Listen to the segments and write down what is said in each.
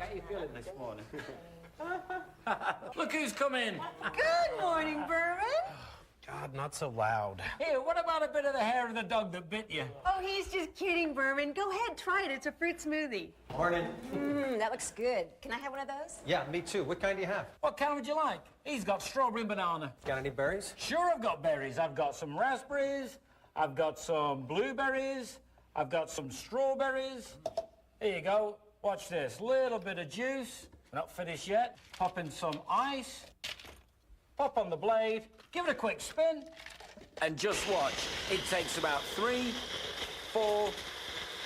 How you feeling this morning? Look who's come in. Good morning, Berman. God, not so loud. Here, what about a bit of the hair of the dog that bit you? Oh, he's just kidding, Berman. Go ahead, try it. It's a fruit smoothie. Morning. That looks good. Can I have one of those? Yeah, me too. What kind do you have? What kind would you like? He's got strawberry and banana. Got any berries? Sure, I've got berries. I've got some raspberries. I've got some blueberries. I've got some strawberries. Here you go. Watch this. Little bit of juice. Not finished yet. Pop in some ice. Pop on the blade. Give it a quick spin. And just watch. It takes about 3, 4,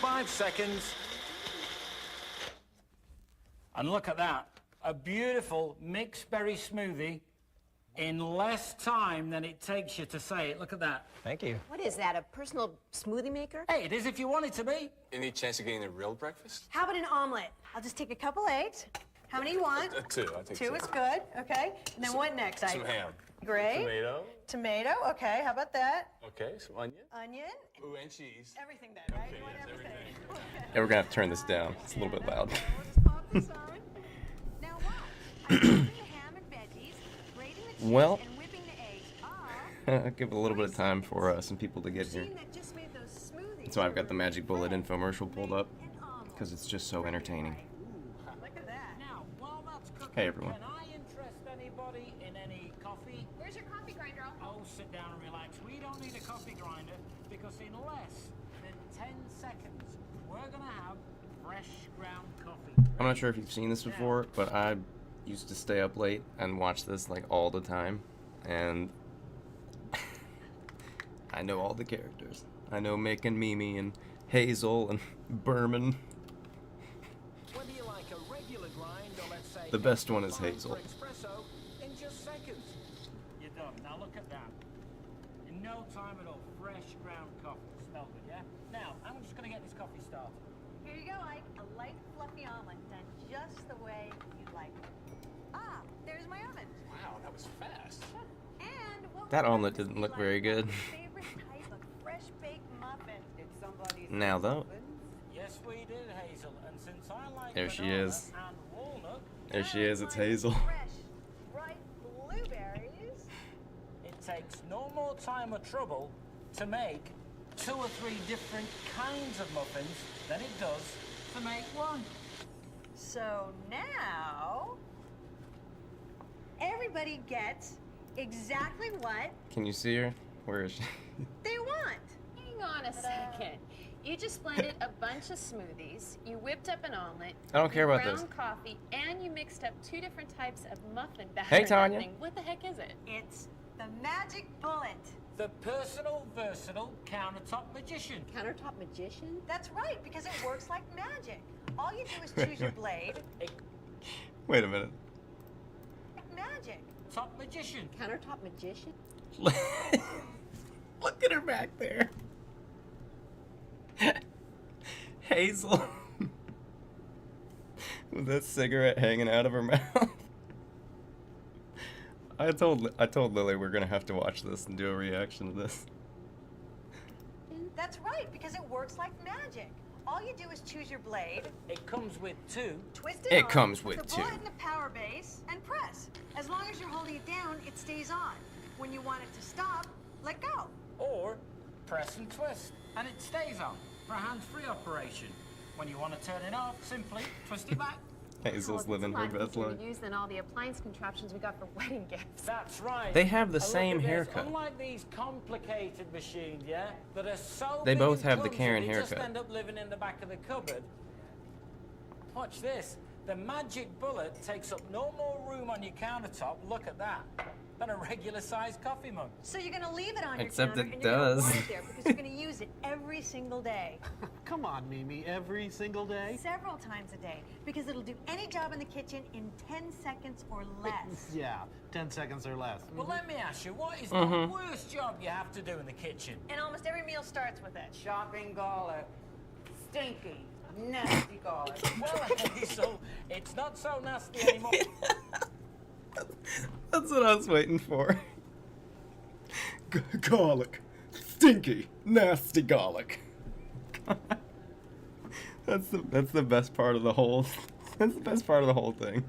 5 seconds. And look at that. A beautiful mixed berry smoothie in less time than it takes you to say it. Look at that. Thank you. What is that, a personal smoothie maker? Hey, it is if you want it to be. Any chance of getting a real breakfast? How about an omelet? I'll just take a couple eggs. How many you want? 2. I'll take 2. Two is good, okay. And then what next? Some ham. Great. Tomato. Tomato, okay. How about that? Okay, some onion. Onion. Ooh, and cheese. Everything then, right? Okay, You want yes, everything. everything. Okay. Yeah, we're gonna have to turn this down. It's a little bit loud. Okay, we'll just pop this on. Now watch. I'm mixing the ham and veggies, grating the cheese, Well, and whipping the eggs. I'll give a little bit of time for some people to get here. Machine that just made those smoothies. So I've got the Magic Bullet Bread, infomercial pulled up and omelet. because it's just so entertaining. Look at that. Now, while that's cooking, Hey, everyone. can I interest anybody in any coffee? Where's your coffee grinder? Oh, sit down and relax. We don't need a coffee grinder because in less than 10 seconds, we're going to have fresh ground coffee. I'm not sure if you've seen this before, but I used to stay up late and watch this like all the time, and I know all the characters. I know Mick and Mimi and Hazel and Berman. Whether you like a regular grind or let's say The best one is fine Hazel. for espresso, in just seconds, you're done. Now look at that. In no time at all, fresh ground coffee. Smell good, yeah? Now, I'm just going to get this coffee started. Here you go, Ike. A light, fluffy omelet done just the way you like it. Ah, there's my oven. Wow, that was fast. And what That would omelet breakfast didn't be look like very without good. your favorite type of fresh baked muffin? Did somebody Now though, Yes, we did, Hazel. And since I like There she banana is. and walnut, there she is. It's mine is Hazel. Fresh, ripe blueberries. it takes no more time or trouble to make 2 or 3 different kinds of muffins than it does to make one. So now, everybody gets exactly what Can you see her? Where is she? they want. Hang on a second. You just blended a bunch of smoothies, you whipped up an omelet, I don't care you about this. ground coffee, and you mixed up 2 different types of muffin batter. Hey, in that Tanya. thing. What the heck is it? It's the magic bullet. The personal, versatile countertop magician. Countertop magician? That's right, because it works like magic. All you do is choose your blade. Wait a minute. Magic. Top magician. Countertop magician? Look at her back there. Hazel. With that cigarette hanging out of her mouth. I told Lily we're gonna have to watch this and do a reaction to this. That's right, because it works like magic. All you do is choose your blade, It comes with 2. twist it It on, comes put with the bullet two. in the power base, and press. As long as you're holding it down, it stays on. When you want it to stop, let go. Or press and twist, and it stays on for a hands-free operation. When you want to turn it off, simply twist it back. Hazel's living her best life. Use than all the appliance contraptions we got for wedding gifts. That's right. They have the And look same at this. haircut. Unlike these complicated machines, yeah, that are so They big both and have the clumsy, Karen they haircut. just end up living in the back of the cupboard. Watch this. The magic bullet takes up no more room on your countertop. Look at that. Than a regular-sized coffee mug. So you're gonna leave it on Except your it counter, and you're gonna does. want it there because you're gonna use it every single day. Come on, Mimi, every single day? Several times a day, because it'll do any job in the kitchen in 10 seconds or less. Yeah, 10 seconds or less. Well, let me ask you, what is Mm-hmm. the worst job you have to do in the kitchen? And almost every meal starts with it. Shopping garlic. Stinky. Nasty garlic. Well, Hazel, it's not so nasty anymore. That's what I was waiting for. Garlic. Stinky, nasty garlic. That's the best part of the whole That's the best part of the whole thing.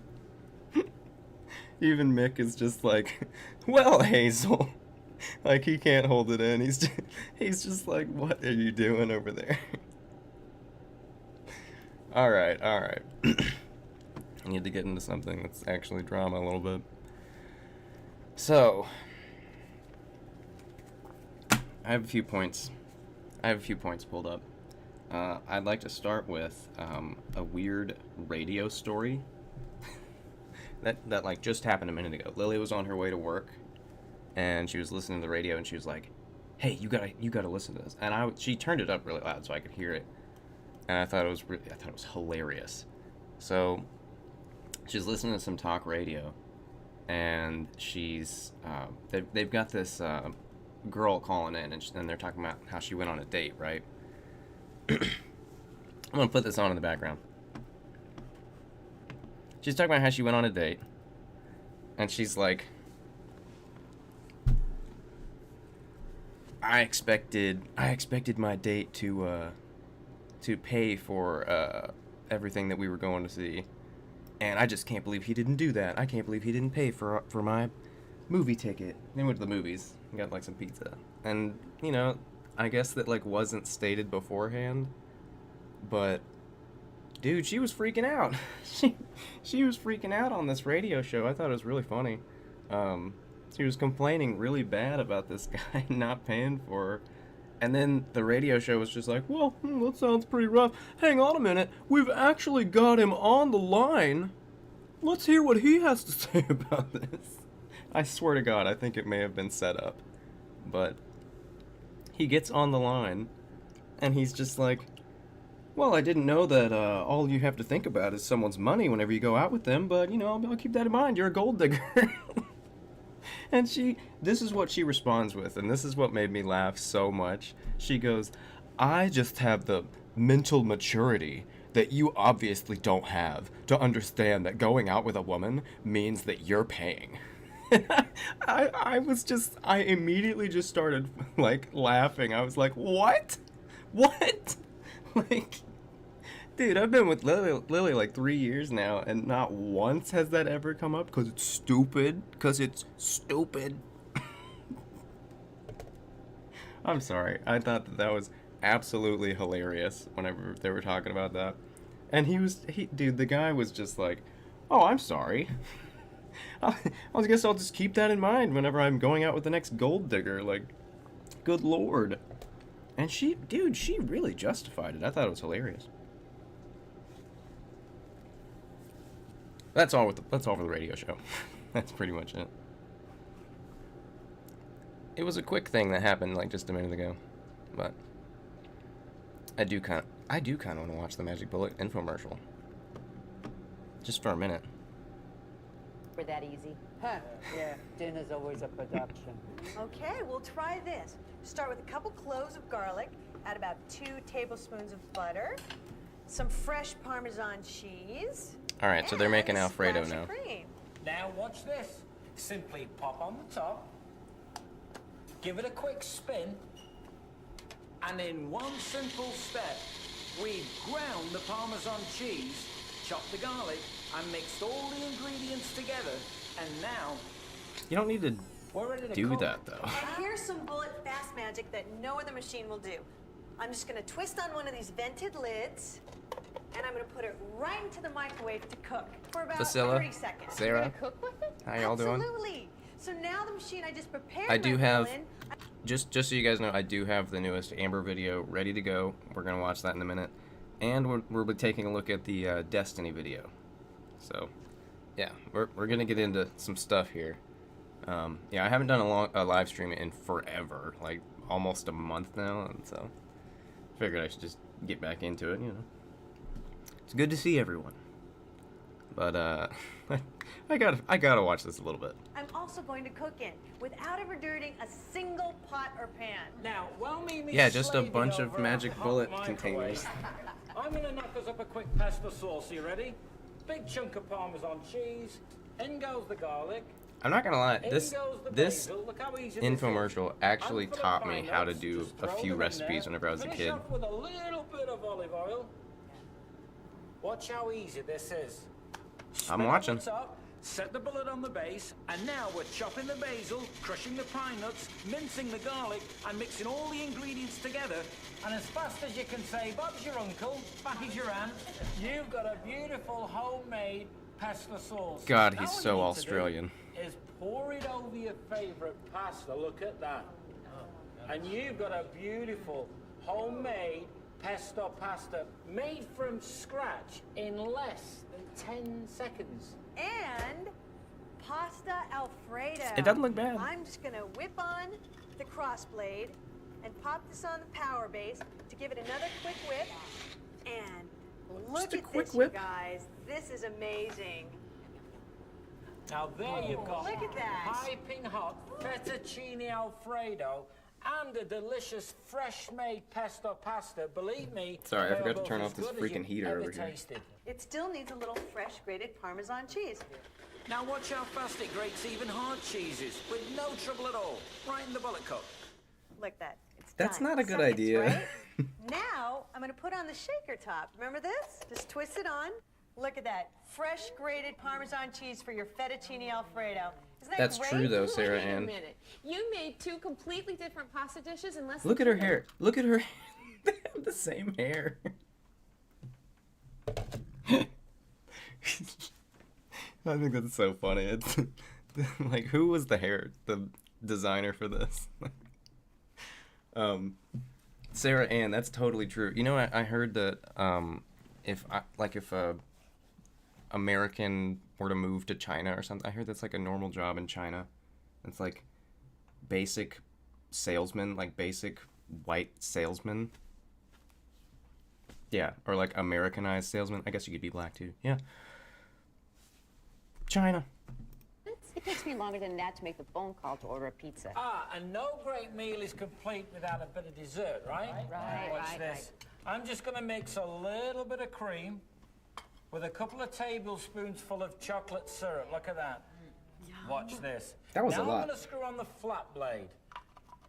Even Mick is just like, well, Hazel. Like, he can't hold it in. He's just like, what are you doing over there? Alright. I need to get into something that's actually drama a little bit. So, I have a few points pulled up. I'd like to start with a weird radio story that like just happened a minute ago. Lily was on her way to work, and she was listening to the radio, and she was like, "Hey, you gotta listen to this." And she turned it up really loud so I could hear it, and I thought it was hilarious. So she's listening to some talk radio, and they've got this girl calling in, and they're talking about how she went on a date, right? I'm gonna put this on in the background. She's talking about how she went on a date, and she's like, I expected my date to pay for everything that we were going to see, and I just can't believe he didn't do that. I can't believe he didn't pay for my movie ticket. They went to the movies and got like some pizza, and you know, I guess that like wasn't stated beforehand, but dude, she was freaking out. she was freaking out on this radio show. I thought it was really funny. She was complaining really bad about this guy not paying for her. And then the radio show was just like, well, that sounds pretty rough. Hang on a minute. We've actually got him on the line. Let's hear what he has to say about this. I swear to God, I think it may have been set up. But he gets on the line, and he's just like, well, I didn't know that all you have to think about is someone's money whenever you go out with them, but, you know, I'll keep that in mind. You're a gold digger. And this is what she responds with, and this is what made me laugh so much. She goes, I just have the mental maturity that you obviously don't have to understand that going out with a woman means that you're paying. I immediately just started, like, laughing. I was like, what? What? Like, dude, I've been with Lily like 3 years now, and not once has that ever come up, because it's stupid. I'm sorry. I thought that was absolutely hilarious whenever they were talking about that. And dude, the guy was just like, oh, I'm sorry. I guess I'll just keep that in mind whenever I'm going out with the next gold digger. Like, good lord. And she really justified it. I thought it was hilarious. That's all for the radio show. That's pretty much it. It was a quick thing that happened like just a minute ago, but I do kind of want to watch the Magic Bullet infomercial. Just for a minute. For that easy. Huh, yeah, dinner's always a production. Okay, we'll try this. Start with a couple cloves of garlic, add about 2 tablespoons of butter, some fresh Parmesan cheese. All right, so they're making and a Alfredo splash now. of cream. Now watch this. Simply pop on the top, give it a quick spin, and in one simple step, we've ground the Parmesan cheese, chopped the garlic, and mixed all the ingredients together, and now You don't need to we're ready to do cook. that though. And here's some bullet fast magic that no other machine will do. I'm just gonna twist on one of these vented lids, and I'm gonna put it right into the microwave to cook for about Priscilla, 30 seconds. Sarah, Cook with it? how y'all doing? Absolutely. So now the machine I just prepared. I do my have, Lynn, just so you guys know, I do have the newest Amber video ready to go. We're gonna watch that in a minute, and we'll be taking a look at the Destiny video. So, yeah, we're gonna get into some stuff here. Yeah, I haven't done a live stream in forever, like almost a month now, and so figured I should just get back into it. You know, it's good to see everyone. But I gotta watch this a little bit. I'm also going to cook in without ever dirtying a single pot or pan. Now, while Mimi's Yeah, just a slaving bunch of over Magic hot Bullet microwave, containers. I'm gonna knock us up a quick pesto sauce. You ready? Big chunk of Parmesan cheese. In goes the garlic. I'm not gonna lie, In this goes the this basil. Look how easy this is. infomercial actually Handful of taught me pine how to nuts, do just a throw few them in recipes there. whenever I was a Finish kid. off with a little bit of olive oil. Watch how easy this is. I'm Spin watching. up the top, set the bullet on the base, and now we're chopping the basil, crushing the pine nuts, mincing the garlic, and mixing all the ingredients together. And as fast as you can say, Bob's your uncle, Fatty's your aunt, you've got a beautiful homemade pesto sauce. God, Now he's all so you need to do Australian. is pour it over your favorite pasta. Look at that. And you've got a beautiful homemade pesto pasta made from scratch in less than 10 seconds. And pasta Alfredo. It doesn't look bad. I'm just gonna whip on the crossblade and pop this on the power base to give it another quick whip. And look Just a at quick this, whip. you guys. This is amazing. Now there you've got Look at that. piping hot fettuccine Alfredo and a delicious fresh-made pesto pasta. Believe me, Sorry, I they are forgot to both turn as off this good as freaking you've heater ever over here. tasted. It still needs a little fresh grated Parmesan cheese. Now watch how fast it grates even hard cheeses with no trouble at all. Right in the bullet cup. Look at that. It's That's done. not a good Seconds, idea. right? Now, I'm gonna put on the shaker top. Remember this? Just twist it on. Look at that. Fresh grated Parmesan cheese for your fettuccine Alfredo. Isn't that That's great? true though, Sarah Wait a Ann. minute. You made two completely different pasta dishes in less Look at than her 2 hair. minutes. Look at her. They have the same hair. I think that's so funny. It's like, who was the designer for this? Sarah Ann, that's totally true. You know, I heard that if a American were to move to China or something, I heard that's like a normal job in China. It's like basic salesman, like basic white salesman. Yeah, or like Americanized salesman. I guess you could be black too. Yeah. China. It takes me longer than that to make the phone call to order a pizza. Ah, and no great meal is complete without a bit of dessert, right? Right, Watch right, this. I'm just going to mix a little bit of cream with a couple of tablespoons full of chocolate syrup. Look at that. Watch this. That was now a lot. I'm going to screw on the flat blade.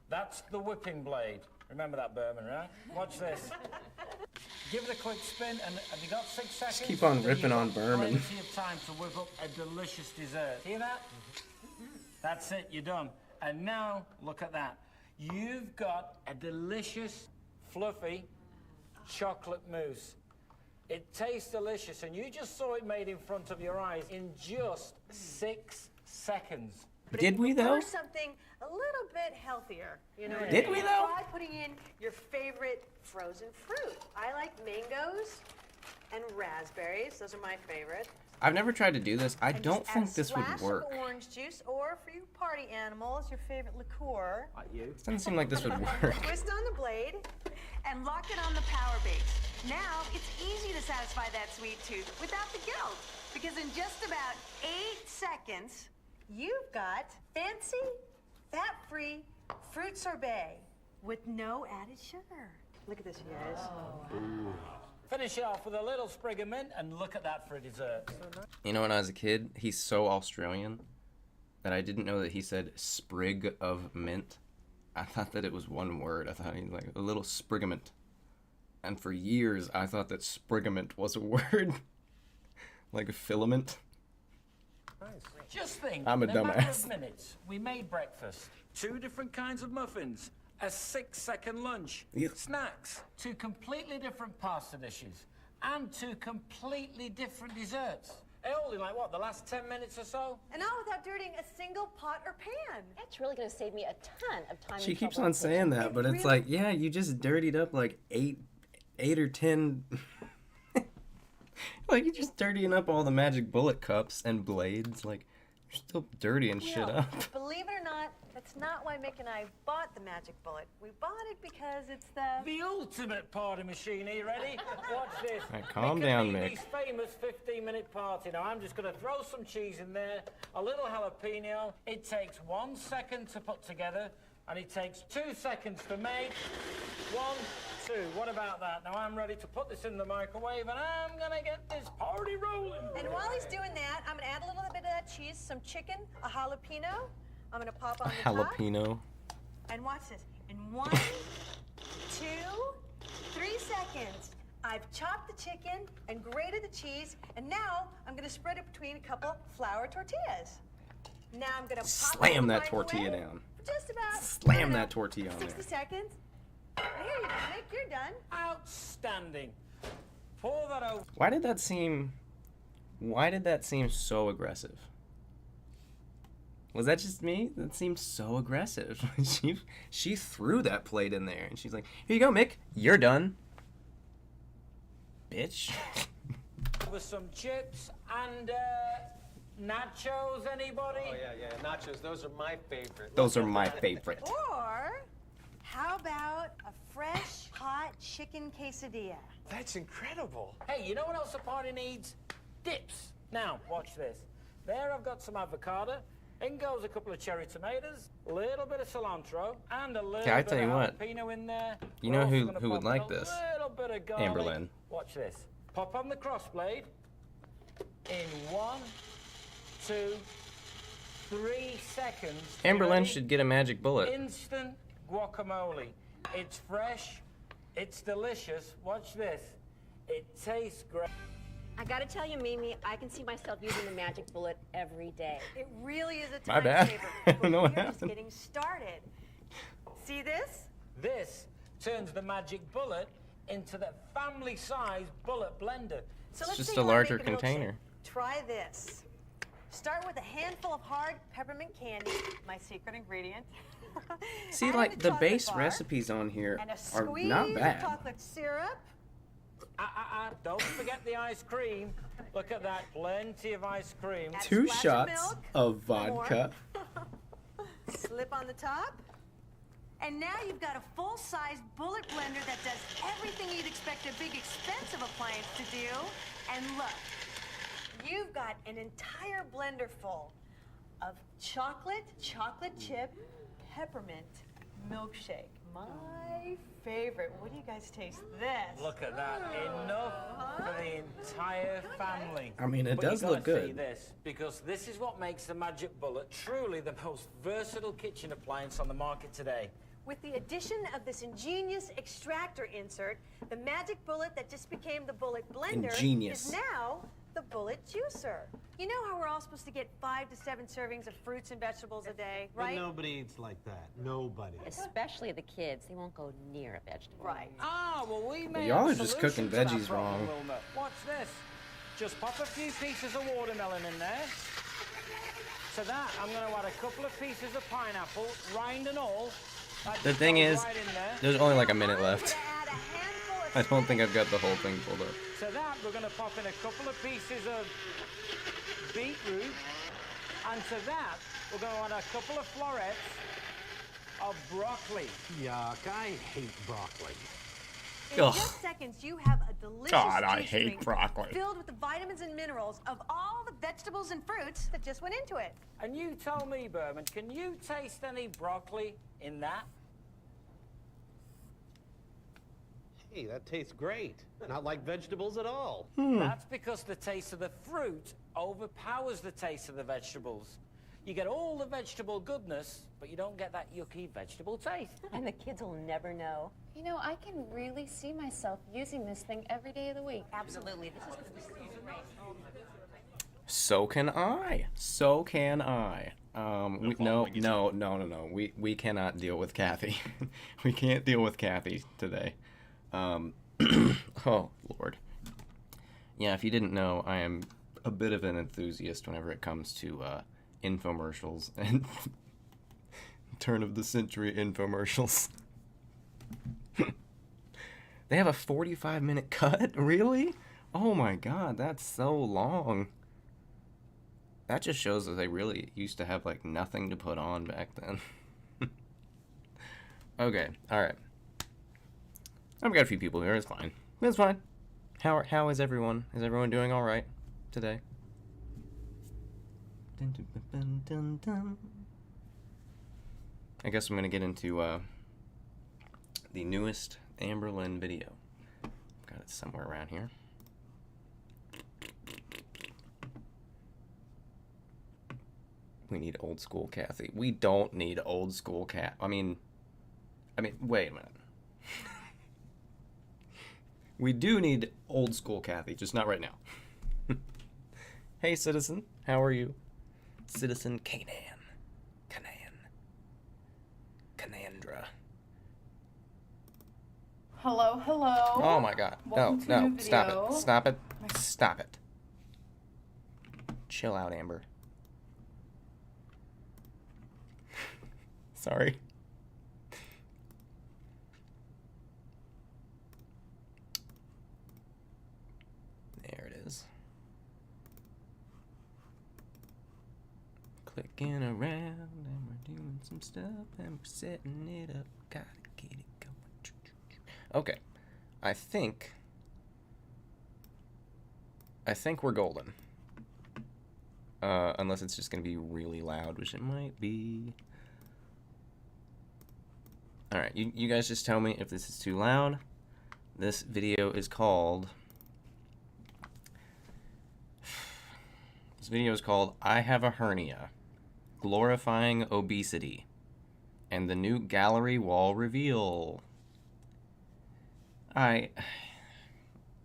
That's the whipping blade. Remember that, Berman, right? Watch this. Give it a quick spin, and have you got 6 seconds? keep on Then ripping you've on got Berman. Plenty of time to whip up a delicious dessert. Hear that? That's it, you're done. And now, look at that. You've got a delicious, fluffy chocolate mousse. It tastes delicious, and you just saw it made in front of your eyes in just 6 seconds. But Did if we you though? prefer something a little bit healthier, you know. Did we, though? Try putting in your favorite frozen fruit. I like mangoes and raspberries. Those are my favorite. I've never tried to do this. I And don't just add think this would a splash work. of orange juice, or for you party animals, your favorite liqueur. This doesn't seem like this would work. Twist on the blade and lock it on the power base. Now it's easy to satisfy that sweet tooth without the guilt, because in just about 8 seconds, you've got fancy, fat-free fruit sorbet with no added sugar. Look at this, you guys. Finish it off with a little sprig of mint, and look at that for dessert. You know, when I was a kid, he's so Australian that I didn't know that he said sprig of mint. I thought that it was one word. I thought he was like a little sprigament. And for years, I thought that sprigament was a word. Like a filament. Just think, I'm a in a matter dumbass. of minutes, we made breakfast, 2 different kinds of muffins, a 6-second lunch, Yeah. snacks, 2 completely different pasta dishes, and 2 completely different desserts. All in like what, the last 10 minutes or so? And all without dirtying a single pot or pan. That's really going to save me a ton of time. She and keeps trouble on in the kitchen. saying that, but it's like, yeah, you just dirtied up like eight or 10. Like, you're just dirtying up all the magic bullet cups and blades. Like, you're still dirtying shit No, up. believe it or not, that's not why Mick and I bought the magic bullet. We bought it because it's The ultimate party machine. Are you ready? Watch this. Right, calm Mick down, and Mick. Mimi's famous 15-minute party. Now, I'm just going to throw some cheese in there, a little jalapeno. It takes 1 second to put together, and it takes 2 seconds to make. 1, 2. What about that? Now, I'm ready to put this in the microwave, and I'm going to get this party rolling. And while he's doing that, I'm gonna add a little bit of that cheese, some chicken, a jalapeno. I'm gonna pop on the top. Jalapeno. And watch this. In 1, 2, 3 seconds, I've chopped the chicken and grated the cheese, and now I'm gonna spread it between a couple flour tortillas. Now I'm gonna pop Slam it in the that tortilla microwave down. for just about Slam that tortilla on 60 there. seconds. Here you go, Nick, you're done. Outstanding. Pour that over. Why did that seem so aggressive? Was that just me? That seemed so aggressive. she threw that plate in there and she's like, "Here you go, Mick. You're done." Bitch. With some chips and nachos, anybody? Oh, yeah. Nachos, those are my favorite. Those are my favorite. Or how about a fresh, hot chicken quesadilla? That's incredible. Hey, you know what else the party needs? Dips. Now, watch this. There I've got some avocado. In goes a couple of cherry tomatoes, a little bit of cilantro, and a little I bit tell you of what. jalapeno in there. You We're know also who gonna would pop in like a this? little bit of garlic. Amber Lynn. Watch this. Pop on the crossblade. In 1, 2, 3 seconds. Amber You Lynn ready? should get a magic bullet. Instant guacamole. It's fresh. It's delicious. Watch this. It tastes great. I gotta tell you, Mimi, I can see myself using the magic bullet every day. It really is a My time bad. saver. I don't know what We're just happened. getting started. See this? This turns the magic bullet into the family-sized bullet blender. So It's let's just say a you wanna larger make a milkshake. container. Try this. Start with a handful of hard peppermint candy, my secret ingredient. See, Add like in a the chocolate base bar recipes on here and a are squeeze not of bad. chocolate syrup. Don't forget the ice cream. Look at that, plenty of ice cream. Add a 2 splash shots milk, of no more. vodka. Slip on the top. And now you've got a full-size bullet blender that does everything you'd expect a big, expensive appliance to do. And look, you've got an entire blender full of chocolate chip, peppermint milkshake. My favorite. What do you guys taste? This. Look at that, enough for the entire family. I mean, it But you does gotta look good. See this, because this is what makes the Magic Bullet truly the most versatile kitchen appliance on the market today. With the addition of this ingenious extractor insert, the magic bullet that just became the bullet blender Ingenious. is now the bullet juicer. You know how we're all supposed to get 5 to 7 servings of fruits and vegetables a day, But right? nobody eats like that. Nobody. Especially the kids. They won't go near a vegetable. Right. Ah, well, we may y'all have are a just solution cooking to that veggies problem, wrong. Wilma. Watch this. Just pop a few pieces of watermelon in there. To that, I'm going to add a couple of pieces of pineapple, rind and all. That The just thing goes is, right in there. there's only like a minute I'm left. gonna add a handful of I don't think I've spinach. got the whole thing pulled up. To that, we're going to pop in a couple of pieces of beetroot. And to that, we're going to add a couple of florets of broccoli. Yuck, I hate broccoli. In Ugh. just seconds, you have a delicious God, I juice hate drink broccoli. filled with the vitamins and minerals of all the vegetables and fruits that just went into it. And you tell me, Berman, can you taste any broccoli in that? Hey, that tastes great. Not like vegetables at all. That's because the taste of the fruit overpowers the taste of the vegetables. You get all the vegetable goodness, but you don't get that yucky vegetable taste. And the kids will never know. You know, I can really see myself using this thing every day of the week. Absolutely. This is great. So can I. So can I. No. We cannot deal with Kathy. We can't deal with Kathy today. Oh Lord. Yeah, if you didn't know, I am a bit of an enthusiast whenever it comes to infomercials and turn of the century infomercials. They have a 45-minute cut? Really? Oh my God, that's so long. That just shows that they really used to have like nothing to put on back then. Okay, alright. I've got a few people here, it's fine. It's fine. How is everyone? Is everyone doing alright today? I guess I'm gonna get into the newest Amber Lynn video. I've got it somewhere around here. We need old school Kathy. We don't need old school Cat. I mean, wait a minute. We do need old school Kathy, just not right now. Hey, citizen. How are you? Citizen Canandra. Hello, hello. Oh my god. Welcome to a No, new stop video. it. Stop it. Stop it. Chill out, Amber. Sorry. There it is. Clicking around and we're doing some stuff and we're setting it up. Gotta get it going. Okay. I think we're golden. Unless it's just gonna be really loud, which it might be. Alright, you guys just tell me if this is too loud. This video is called... This video is called I Have a Hernia, Glorifying Obesity, and the new gallery wall reveal.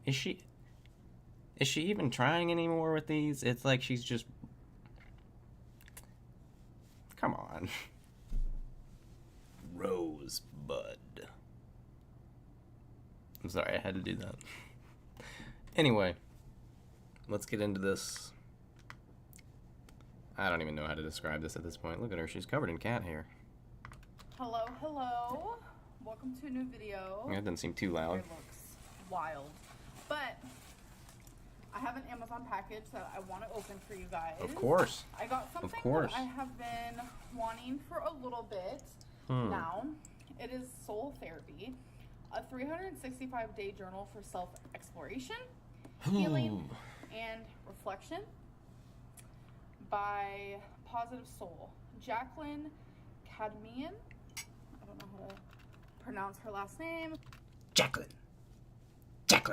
Is she even trying anymore with these? It's like she's just... Come on. Rosebud. I'm sorry, I had to do that. Anyway, let's get into this. I don't even know how to describe this at this point. Look at her, she's covered in cat hair. Hello, hello. Welcome to a new video. That doesn't seem too loud. It looks wild. But I have an Amazon package that I want to open for you guys. Of course. I got something Of course. that I have been wanting for a little bit now. It is Soul Therapy, a 365-day journal for self-exploration, healing, and reflection by Positive Soul. Jacqueline Cadmian. I don't know how to pronounce her last name. Jacqueline. If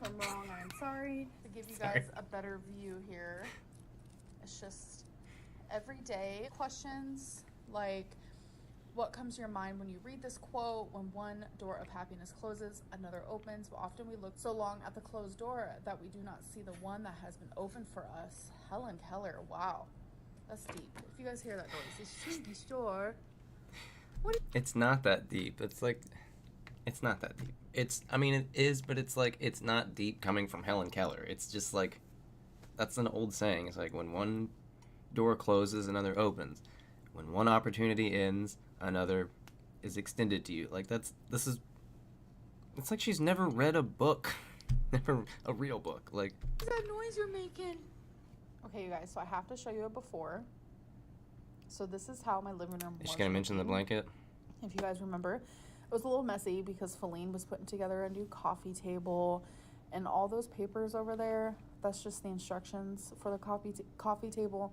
I'm wrong, I am sorry. To give you guys a better view here, it's just everyday questions like, what comes to your mind when you read this quote? When one door of happiness closes, another opens. But often we look so long at the closed door that we do not see the one that has been opened for us. Helen Keller. Wow. That's deep. If you guys hear that noise, it's Shinky Store. It's not that deep. It's like, it's not that deep. I mean, it is, but it's like, it's not deep coming from Helen Keller. It's just like, that's an old saying. It's like, when one door closes, another opens. When one opportunity ends, another is extended to you. Like, it's like she's never read a book. Never a real book. Like, What's that noise you're making? Okay, you guys, so I have to show you a before. So this is how my living room was. is she gonna mention the blanket? If you guys remember, it was a little messy because Feline was putting together a new coffee table, and all those papers over there, that's just the instructions for the coffee table.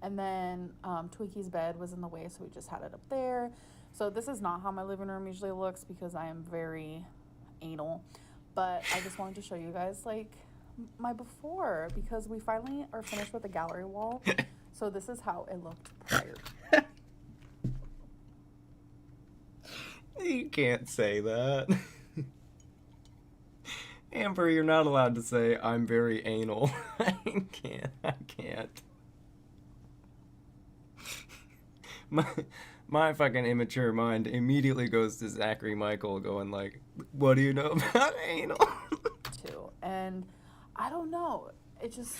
And then Twinkies' bed was in the way, so we just had it up there. So this is not how my living room usually looks because I am very anal. But I just wanted to show you guys like my before because we finally are finished with the gallery wall. So this is how it looked prior. You can't say that. Amber, you're not allowed to say, I'm very anal. I can't. My fucking immature mind immediately goes to Zachary Michael going like, what do you know about anal? Too. And I don't know. It just,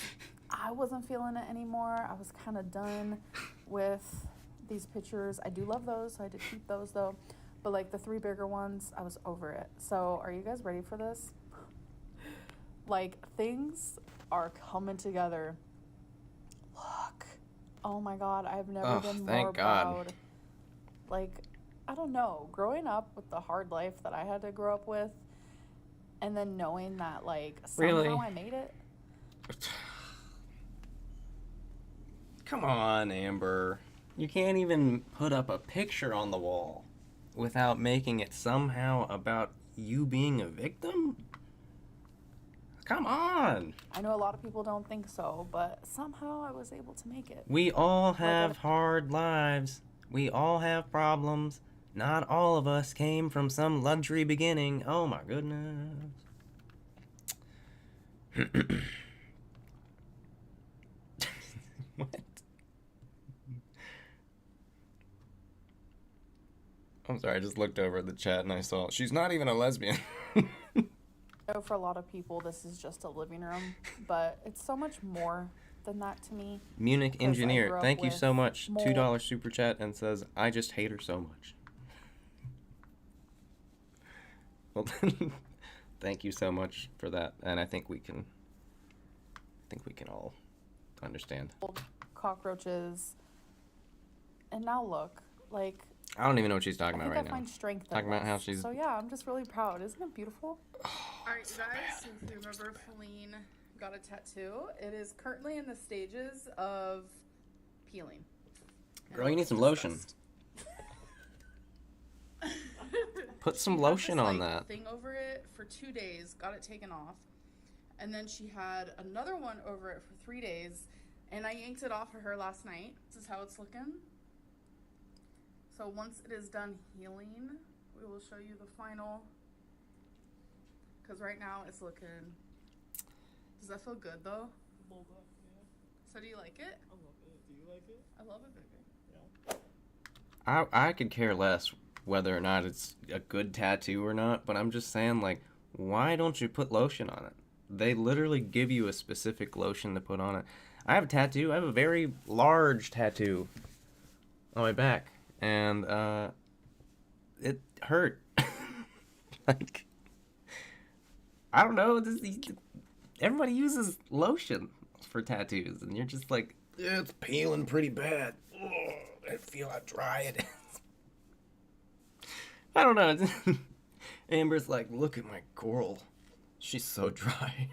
I wasn't feeling it anymore. I was kind of done with these pictures. I do love those, so I did keep those though. But like the 3 bigger ones, I was over it. So are you guys ready for this? Like, things are coming together. Look. Oh my God, I've never been more proud. Like, I don't know, growing up with the hard life that I had to grow up with, and then knowing that, like, somehow I made it. Come on, Amber. You can't even put up a picture on the wall without making it somehow about you being a victim? Come on. I know a lot of people don't think so, but somehow I was able to make it. We all have hard lives. We all have problems. Not all of us came from some luxury beginning. Oh my goodness. What? I'm sorry, I just looked over at the chat and I saw she's not even a lesbian. I know for a lot of people this is just a living room, but it's so much more than that to me. Munich 'Cause I engineer, grew up thank you with so much. mold. $2 super chat and says, I just hate her so much. Well, thank you so much for that, and I think we can all understand. Cockroaches. And now look, like, I don't even know what she's talking I about think right I now. find strength in Talking about how this. she's So yeah, I'm just really proud. Isn't it beautiful? Alright, you guys, since you remember Feline got a tattoo, it is currently in the stages of peeling. Girl, you need some lotion. Put some lotion on that. Thing over it for 2 days, got it taken off, and then she had another one over it for 3 days, and I yanked it off of her last night. This is how it's looking. So once it is done healing, we will show you the final. Because right now it's looking. Does that feel good though? A little bit, yeah. So do you like it? I love it. Do you like it? I love it, baby. Yeah. I could care less whether or not it's a good tattoo or not, but I'm just saying, like, why don't you put lotion on it? They literally give you a specific lotion to put on it. I have a tattoo. I have a very large tattoo on my back, and it hurt. Like, I don't know. Everybody uses lotion for tattoos, and you're just like, yeah, it's peeling pretty bad. Oh, I feel how dry it is. I don't know. Amber's like, look at my coral. She's so dry.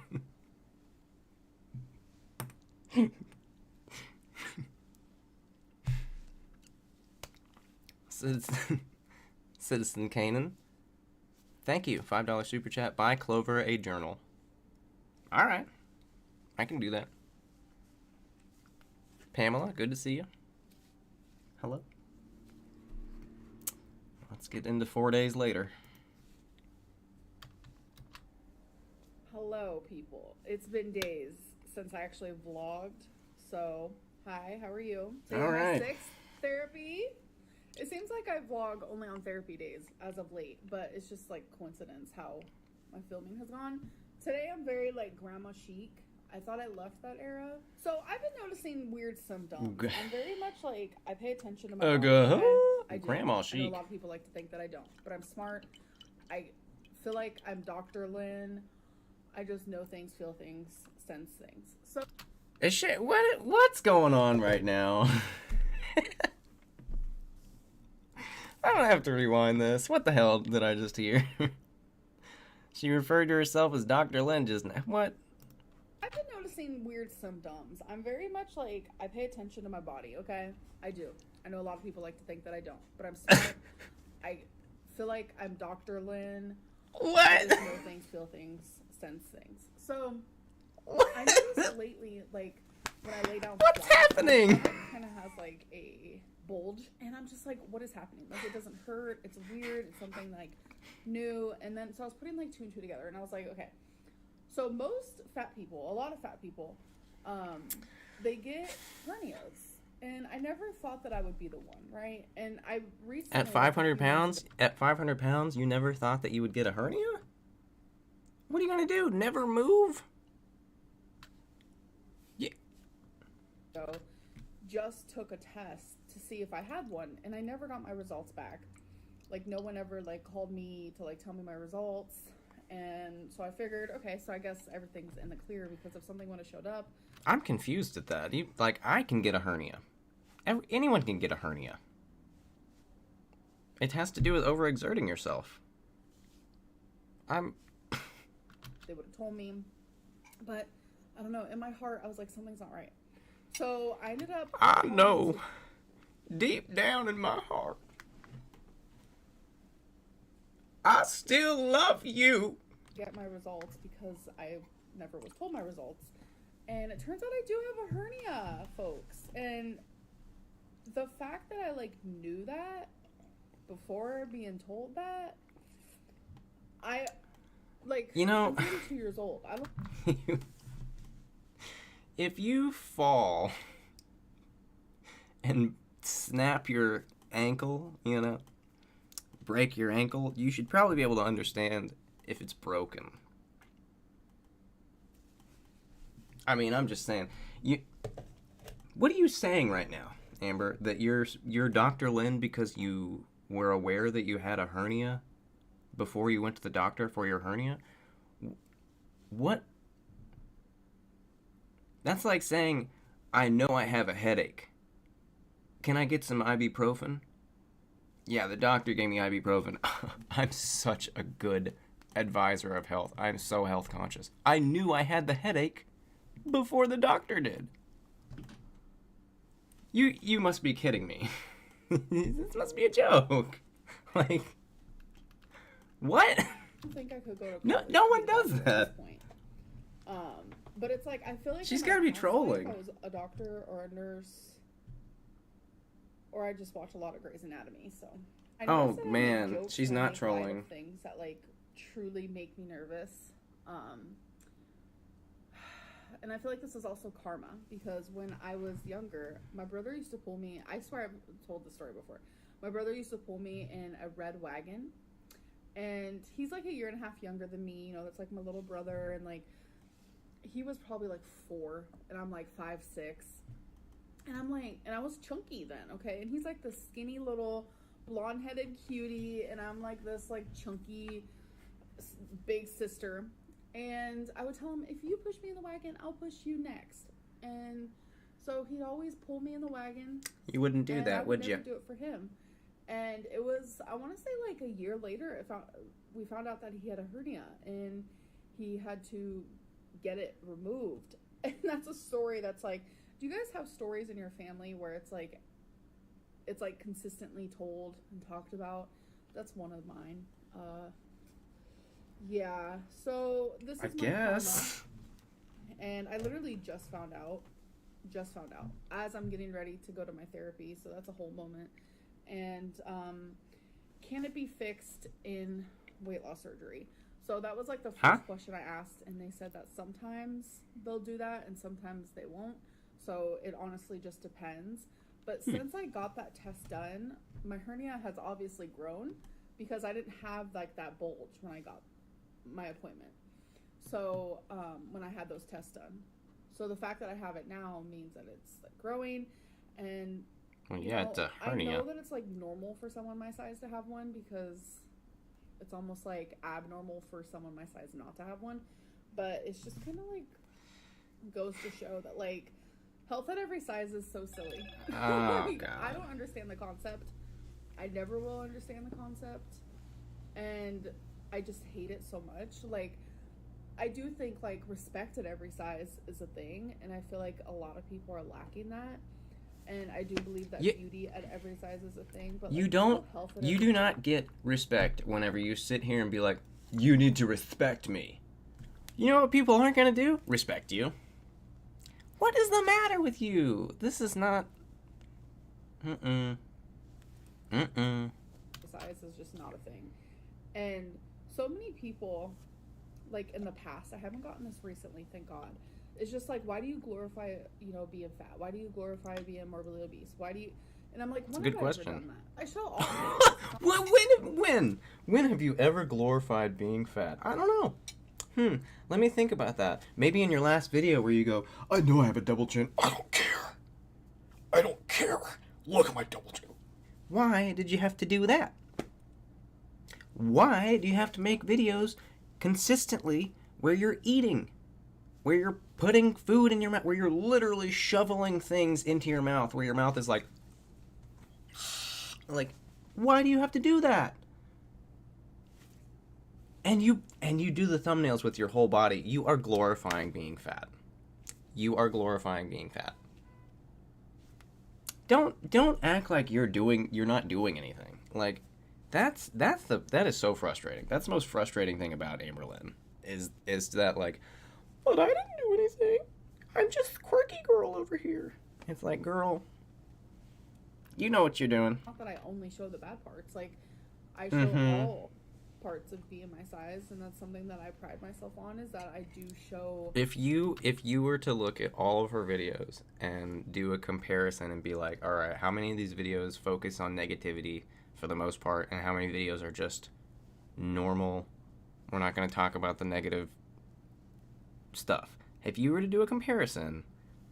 Citizen Kanan. Thank you. $5 super chat. Buy Clover a journal. Alright. I can do that. Pamela, good to see you. Hello. Let's get into 4 days later. Hello, people. It's been days since I actually vlogged. So, hi, how are you? Today All my right. 6th therapy. It seems like I vlog only on therapy days as of late, but it's just like coincidence how my filming has gone. Today I'm very like grandma chic. I thought I left that era. So I've been noticing weird symptoms. I'm very much like, I pay attention to my body. I do. Grandma I know chic. a lot of people like to think that I don't, but I'm smart. I feel like I'm Dr. Lynn. I just know things, feel things, sense things. So Is shit, what's going on right now? I don't have to rewind this. What the hell did I just hear? She referred to herself as Dr. Lynn just now. What? I've been noticing weird symptoms. I'm very much like, I pay attention to my body, okay? I do. I know a lot of people like to think that I don't, but I'm smart. I feel like I'm Dr. Lynn. What? I just know things, feel things, sense things. So, I noticed lately, like, when I lay down What's flat, happening? my stomach kind of has, like, a bulge, and I'm just like, what is happening? Like, it doesn't hurt, it's weird, it's something, like, new, and then, so I was putting, like, 2 and 2 together, and I was like, okay. So most fat people, a lot of fat people, they get hernias. And I never thought that I would be the one, right? And I recently... At 500 pounds? At 500 pounds, you never thought that you would get a hernia? What are you gonna do? Never move? Yeah. So, just took a test to see if I had one, and I never got my results back. Like, no one ever, like, called me to, like, tell me my results. And so I figured, okay, so I guess everything's in the clear, because if something would have showed up... I'm confused at that. I can get a hernia. Anyone can get a hernia. It has to do with overexerting yourself. They would have told me. But, I don't know, in my heart, I was like, something's not right. So, I ended up... I know. Deep down in my heart. I still love you. Get my results because I never was told my results. And it turns out I do have a hernia, folks. And the fact that I, like, knew that before being told that, Like, You know- I'm 32 years old. I don't. If you fall and snap your ankle, you know, break your ankle, you should probably be able to understand if it's broken. I mean, I'm just saying. What are you saying right now, Amber? That you're Dr. Lynn because you were aware that you had a hernia before you went to the doctor for your hernia? What? That's like saying, I know I have a headache. Can I get some ibuprofen? Yeah, the doctor gave me ibuprofen. I'm such a good advisor of health. I'm so health conscious. I knew I had the headache before the doctor did. You must be kidding me. This must be a joke. Like, what? I don't think I could go to No one does at that. this point. But it's like I feel like She's in my gotta be past life, trolling. I was a doctor or a nurse, or I just watch a lot of Grey's Anatomy. So I Oh, notice that I make man, jokes she's and not make light of trolling. Things that like truly make me nervous. And I feel like this is also karma because when I was younger, my brother used to pull me. I swear I've told the story before. My brother used to pull me in a red wagon, and he's like a year and a half younger than me. You know, that's like my little brother, and like he was probably like 4, and I'm like 5'6", and I'm like, and I was chunky then, okay, and he's like this skinny little blonde-headed cutie, and I'm like this like chunky big sister. And I would tell him, if you push me in the wagon, I'll push you next. And so he'd always pull me in the wagon. You wouldn't do and that, I would you? never do it for him. And it was, I want to say like a year later, we found out that he had a hernia and he had to get it removed. And that's a story that's like, do you guys have stories in your family where it's like consistently told and talked about? That's one of mine. Yeah, so this is I my guess. karma, and I literally just found out as I'm getting ready to go to my therapy, so that's a whole moment. And can it be fixed in weight loss surgery? So that was like the first question I asked, and they said that sometimes they'll do that and sometimes they won't. So it honestly just depends. But since I got that test done, my hernia has obviously grown because I didn't have like that bulge when I got my appointment. So when I had those tests done, so the fact that I have it now means that it's like growing, and Well, yeah, it's a I hernia. know that it's like normal for someone my size to have one because it's almost like abnormal for someone my size not to have one, but it's just kind of like goes to show that like health at every size is so silly. Oh, Like, God. I don't understand the concept. I never will understand the concept, and I just hate it so much. Like, I do think like respect at every size is a thing, and I feel like a lot of people are lacking that. And I do believe that beauty at every size is a thing. But You like, don't. health at You every do not get respect whenever you sit here and be like, "You need to respect me." You know what people aren't gonna do? Respect you. What is the matter with you? This is not. size is just not a thing. And so many people, like in the past, I haven't gotten this recently, thank God. It's just like, why do you glorify, being fat? Why do you glorify being morbidly obese? Why do you? And I'm like, when good have question. I ever done that? I show all. When have you ever glorified being fat? I don't know. Let me think about that. Maybe in your last video where you go, "I know I have a double chin. I don't care. I don't care. Look at my double chin." Why did you have to do that? Why do you have to make videos consistently where you're eating? Where you're putting food in your mouth, where you're literally shoveling things into your mouth, where your mouth is like, why do you have to do that? And you do the thumbnails with your whole body. You are glorifying being fat. You are glorifying being fat. Don't act like you're not doing anything. Like that is so frustrating. That's the most frustrating thing about Amber Lynn is that like, but I didn't do anything. I'm just quirky girl over here. It's like, girl, you know what you're doing. Not that I only show the bad parts. Like, I show parts of being my size, and that's something that I pride myself on, is that I do show. If you were to look at all of her videos and do a comparison and be like, all right, how many of these videos focus on negativity for the most part, and how many videos are just normal, we're not going to talk about the negative stuff. If you were to do a comparison,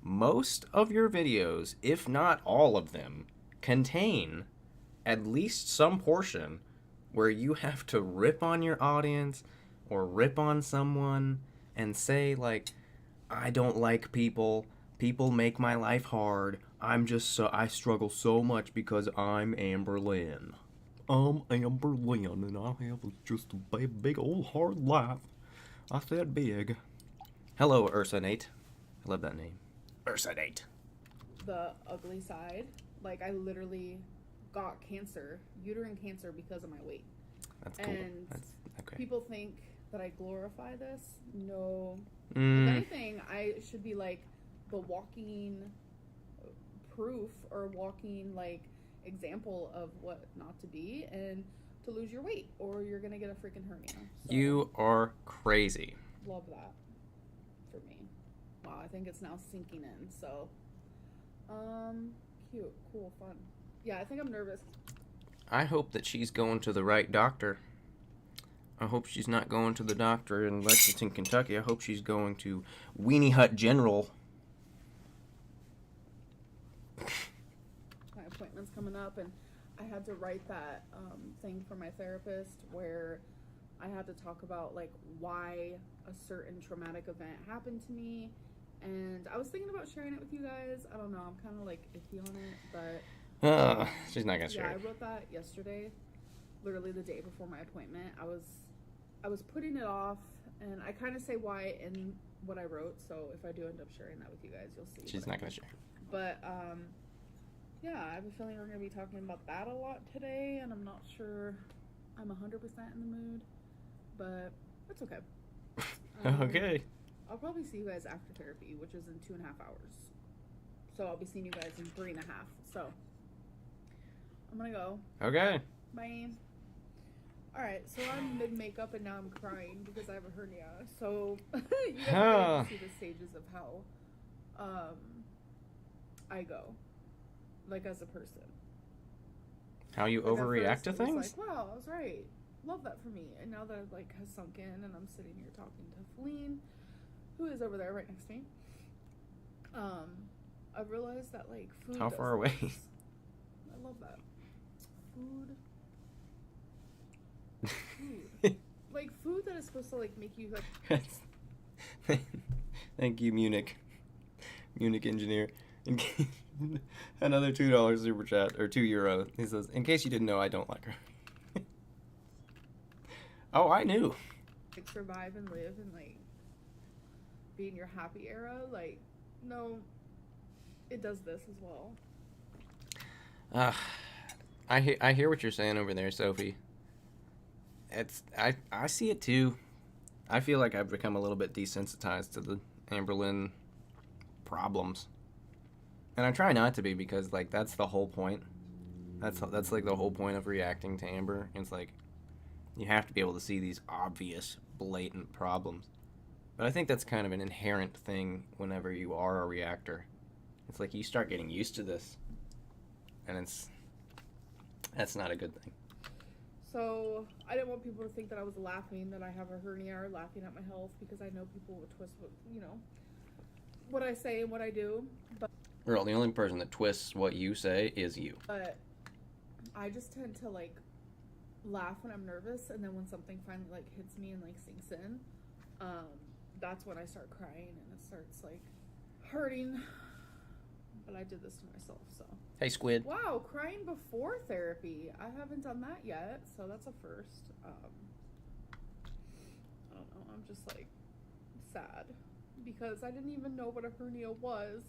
most of your videos, if not all of them, contain at least some portion where you have to rip on your audience or rip on someone and say, like, I don't like people, people make my life hard, I struggle so much because I'm Amber Lynn. I'm Amber Lynn and I have just a big old hard life. I said big. Hello, Ursa Nate. I love that name. Ursa Nate. The ugly side. Like, I literally got cancer, uterine cancer, because of my weight. That's cool. And That's okay. people think that I glorify this. No. If Mm. anything, I should be like the walking proof or walking like example of what not to be and to lose your weight, or you're gonna get a freaking hernia. So, You are crazy. love that for me. Wow, I think it's now sinking in. So, cute, cool, fun. Yeah, I think I'm nervous. I hope that she's going to the right doctor. I hope she's not going to the doctor in Lexington, Kentucky. I hope she's going to Weenie Hut General. My appointment's coming up, and I had to write that thing for my therapist where I had to talk about like why a certain traumatic event happened to me, and I was thinking about sharing it with you guys. I don't know, I'm kind of like iffy on it, but She's not gonna share yeah, I it. wrote that yesterday, literally the day before my appointment. I was putting it off, and I kind of say why in what I wrote, so if I do end up sharing that with you guys, you'll see. She's not gonna share. But yeah, I have a feeling we're gonna be talking about that a lot today, and I'm not sure I'm 100% in the mood, but that's okay. Okay. I'll probably see you guys after therapy, which is in 2.5 hours. So I'll be seeing you guys in 3.5. So I'm gonna go. Okay. Bye. Alright, so I'm mid makeup and now I'm crying because I have a hernia. So you guys are getting to see the stages of how I go, like as a person. How you Like, at overreact first to it was things? like, wow, I was right. Love that for me. And now that it like has sunk in, and I'm sitting here talking to Lynn, who is over there right next to me. I've realized that like food. How does far away? things. I love that. Food. Like food that is supposed to like make you like. Thank you, Munich engineer. Another $2 super chat, or €2. He says, in case you didn't know, I don't like her. Oh, I knew. Like survive and live and like be in your happy era. Like, no, it does this as well. I hear what you're saying over there, Sophie. I see it too. I feel like I've become a little bit desensitized to the Amber Lynn problems. And I try not to be, because like that's the whole point. That's like the whole point of reacting to Amber. It's like you have to be able to see these obvious, blatant problems. But I think that's kind of an inherent thing whenever you are a reactor. It's like you start getting used to this, and that's not a good thing. So I didn't want people to think that I was laughing that I have a hernia or laughing at my health, because I know people would twist what, what I say and what I do. But Girl, the only person that twists what you say is you. But I just tend to like laugh when I'm nervous, and then when something finally like hits me and like sinks in, that's when I start crying and it starts like hurting. But I did this to myself, so. Hey, Squid. Wow, crying before therapy. I haven't done that yet, so that's a first. I don't know, I'm just like sad because I didn't even know what a hernia was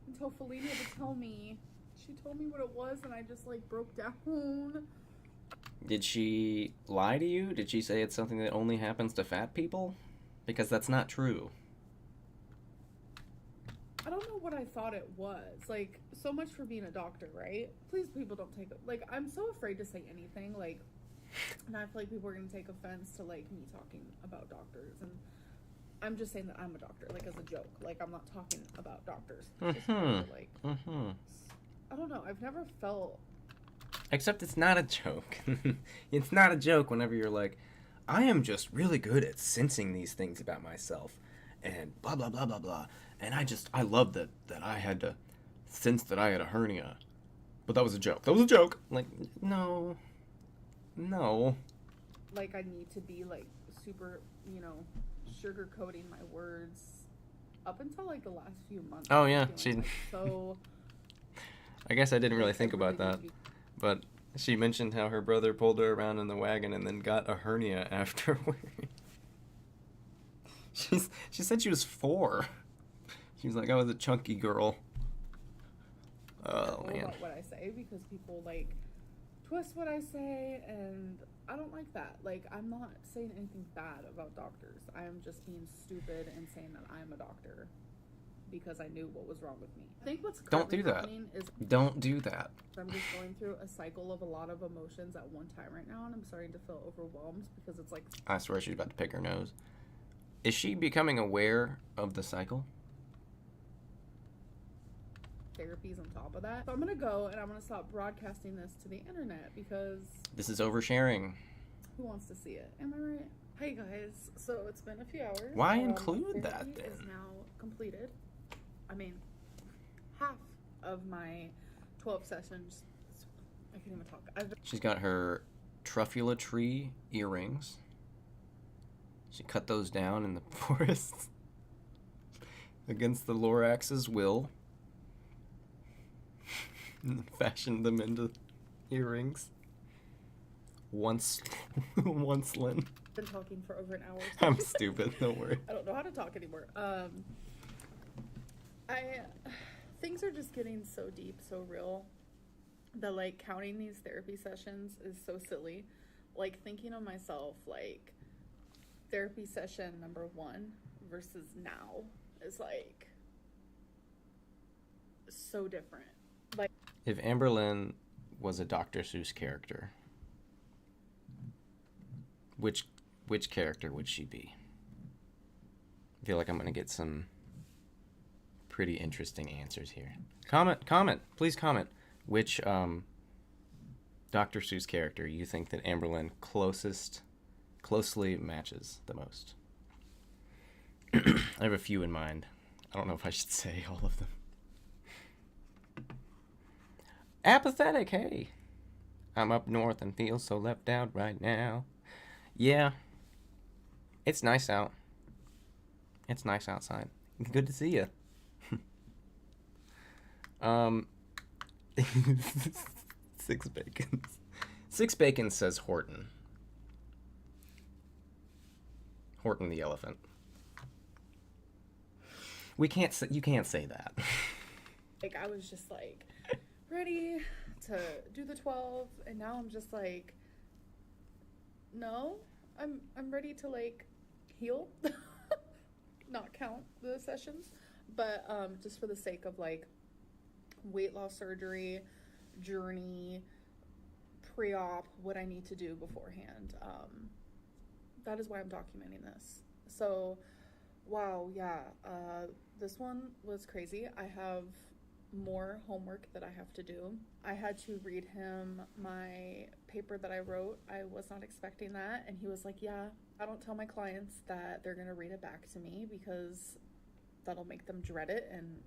until Felina had to tell me. She told me what it was, and I just like broke down. Did she lie to you? Did she say it's something that only happens to fat people? Because that's not true. I don't know what I thought it was. Like, so much for being a doctor, right? Please, people don't take it. Like, I'm so afraid to say anything. Like, And I feel like people are gonna take offense to like me talking about doctors, and I'm just saying that I'm a doctor, like as a joke. Like I'm not talking about doctors. It's just more like I don't know. I've never felt. Except it's not a joke. It's not a joke whenever you're like, I am just really good at sensing these things about myself, and blah blah blah blah blah. And I love that I had to sense that I had a hernia, but that was a joke. That was a joke. Like no. Like I need to be like super, sugarcoating my words up until like the last few months. Oh yeah, so. I guess I didn't really think about that, but she mentioned how her brother pulled her around in the wagon and then got a hernia afterward. She said she was 4. She was like, I was a chunky girl. Oh man. About what I say because people like twist what I say, and I don't like that. Like I'm not saying anything bad about doctors. I am just being stupid and saying that I'm a doctor because I knew what was wrong with me. I think what's Don't do that. Don't do that. I'm just going through a cycle of a lot of emotions at one time right now, and I'm starting to feel overwhelmed because it's like. I swear she's about to pick her nose. Is she becoming aware of the cycle? Therapies on top of that. So I'm gonna go and I'm gonna stop broadcasting this to the internet because This is oversharing. who wants to see it? Am I right? Hey guys, so it's been a few hours. Why include that therapy then? Is now completed. I mean, half of my 12 sessions. I can't even talk. She's got her truffula tree earrings. She cut those down in the forest against the Lorax's will. And fashioned them into earrings. Once Lynn. Been talking for over an hour. I'm stupid, don't worry. I don't know how to talk anymore. Things are just getting so deep, so real, that like counting these therapy sessions is so silly. Like thinking of myself like therapy session number 1 versus now is like so different. Like If Amber Lynn was a Dr. Seuss character, which character would she be? I feel like I'm gonna get some pretty interesting answers here. Comment, please comment. Which Dr. Seuss character you think that Amber Lynn closely matches the most? I have a few in mind. I don't know if I should say all of them. Apathetic, hey. I'm up north and feel so left out right now. Yeah. It's nice out. It's nice outside. Good to see you. Six Bacons. Six Bacon says Horton. Horton the elephant. You can't say that. Like I was just like ready to do the 12, and now I'm just like, no, I'm ready to like heal, not count the sessions, but just for the sake of like weight loss surgery, journey, pre-op, what I need to do beforehand. That is why I'm documenting this. So, wow, yeah, this one was crazy. I have more homework that I have to do. I had to read him my paper that I wrote. I was not expecting that, and he was like, yeah, I don't tell my clients that they're gonna read it back to me because that'll make them dread it, and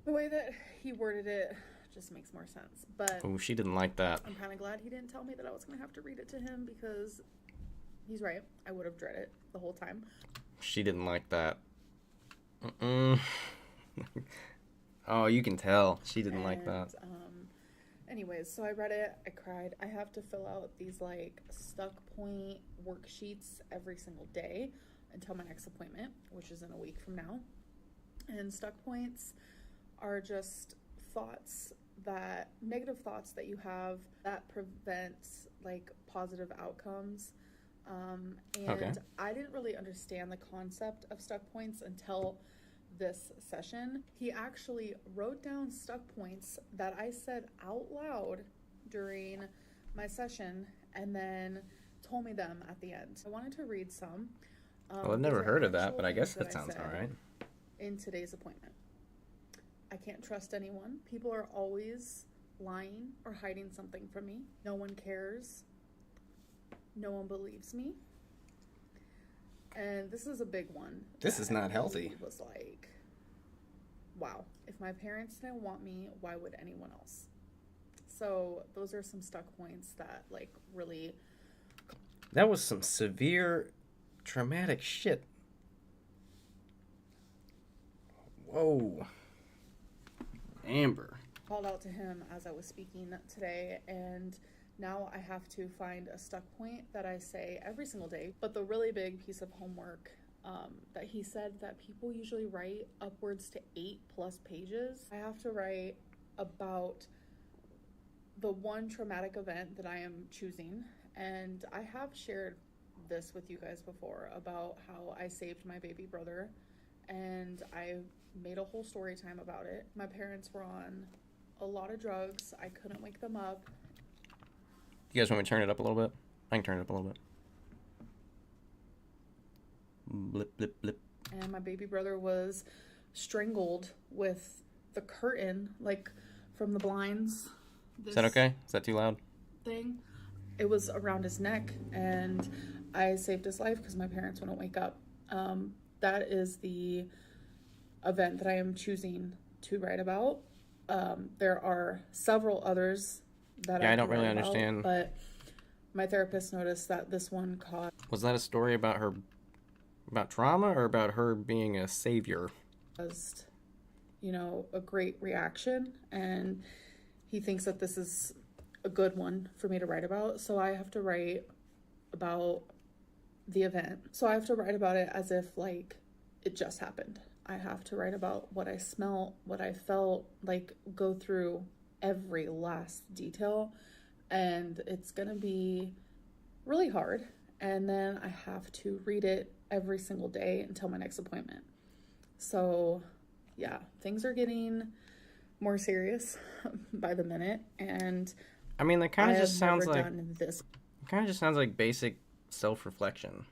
the way that he worded it just makes more sense. But oh, she didn't like that. I'm kind of glad he didn't tell me that I was gonna have to read it to him because he's right. I would have dread it the whole time. She didn't like that. Oh, you can tell. She didn't like that. Anyways, so I read it. I cried. I have to fill out these like stuck point worksheets every single day until my next appointment, which is in a week from now. And stuck points are just negative thoughts that you have that prevent like positive outcomes. And okay. I didn't really understand the concept of stuck points until this session. He actually wrote down stuck points that I said out loud during my session, and then told me them at the end. I wanted to read some. Well, I've These never are heard of that, actual but I guess things that I sounds said alright. in today's appointment. I can't trust anyone. People are always lying or hiding something from me. No one cares. No one believes me. And this is a big one. This is not healthy. It was like, wow. If my parents didn't want me, why would anyone else? So those are some stuck points that like really. That was some severe traumatic shit. Whoa. Amber. Called out to him as I was speaking today, and now I have to find a stuck point that I say every single day. But the really big piece of homework that he said that people usually write upwards to 8+ pages. I have to write about the one traumatic event that I am choosing, and I have shared this with you guys before about how I saved my baby brother, and I made a whole story time about it. My parents were on a lot of drugs. I couldn't wake them up. You guys want me to turn it up a little bit? I can turn it up a little bit. Blip, blip, blip. And my baby brother was strangled with the curtain, like from the blinds. Is that okay? Is that too loud? Thing. It was around his neck, and I saved his life because my parents wouldn't wake up. That is the event that I am choosing to write about. There are several others that I I don't could really write about, understand. but my therapist noticed that this one caused. Was that a story about her, about trauma, or about her being a savior? You know, a great reaction, and he thinks that this is a good one for me to write about. So I have to write about the event. So I have to write about it as if like it just happened. I have to write about what I smelt, what I felt, like go through every last detail, and it's gonna be really hard. And then I have to read it every single day until my next appointment. So yeah, things are getting more serious by the minute, and I mean, that kind of just sounds like this. Kind of just sounds like basic self-reflection.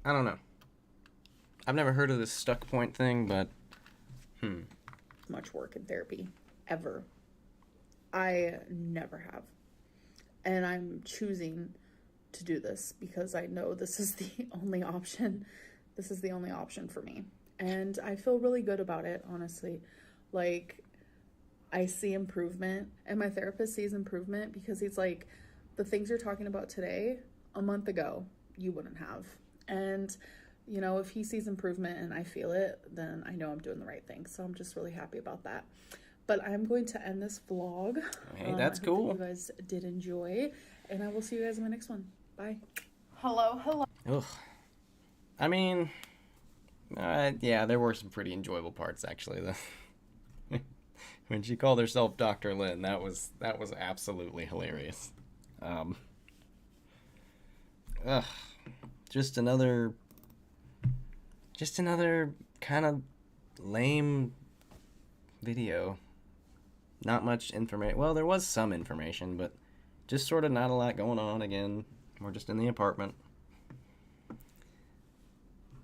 I don't know. I've never heard of this stuck point thing, but much work in therapy ever. I never have, and I'm choosing to do this because I know this is the only option. This is the only option for me. And I feel really good about it, honestly. Like, I see improvement, and my therapist sees improvement because he's like, the things you're talking about today, a month ago, you wouldn't have. And, you know, if he sees improvement and I feel it, then I know I'm doing the right thing. So I'm just really happy about that. But I'm going to end this vlog. Hey, that's I hope cool. that you guys did enjoy, and I will see you guys in my next one. Bye. Hello. ugh. I mean, yeah, there were some pretty enjoyable parts actually. When she called herself Dr. Lynn, that was absolutely hilarious. Just another kind of lame video. Not much information. Well, there was some information, but just sort of not a lot going on. Again, we're just in the apartment.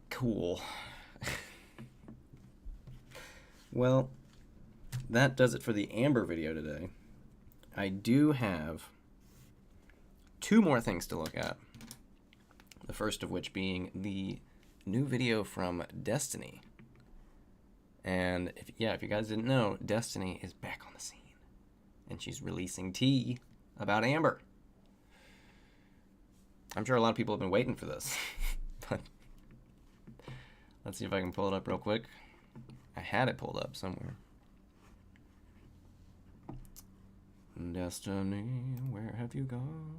Cool. Well, that does it for the Amber video today. I do have 2 more things to look at. The first of which being the new video from Destiny. And if you guys didn't know, Destiny is back on the scene. And she's releasing tea about Amber. I'm sure a lot of people have been waiting for this. But let's see if I can pull it up real quick. I had it pulled up somewhere. Destiny, where have you gone?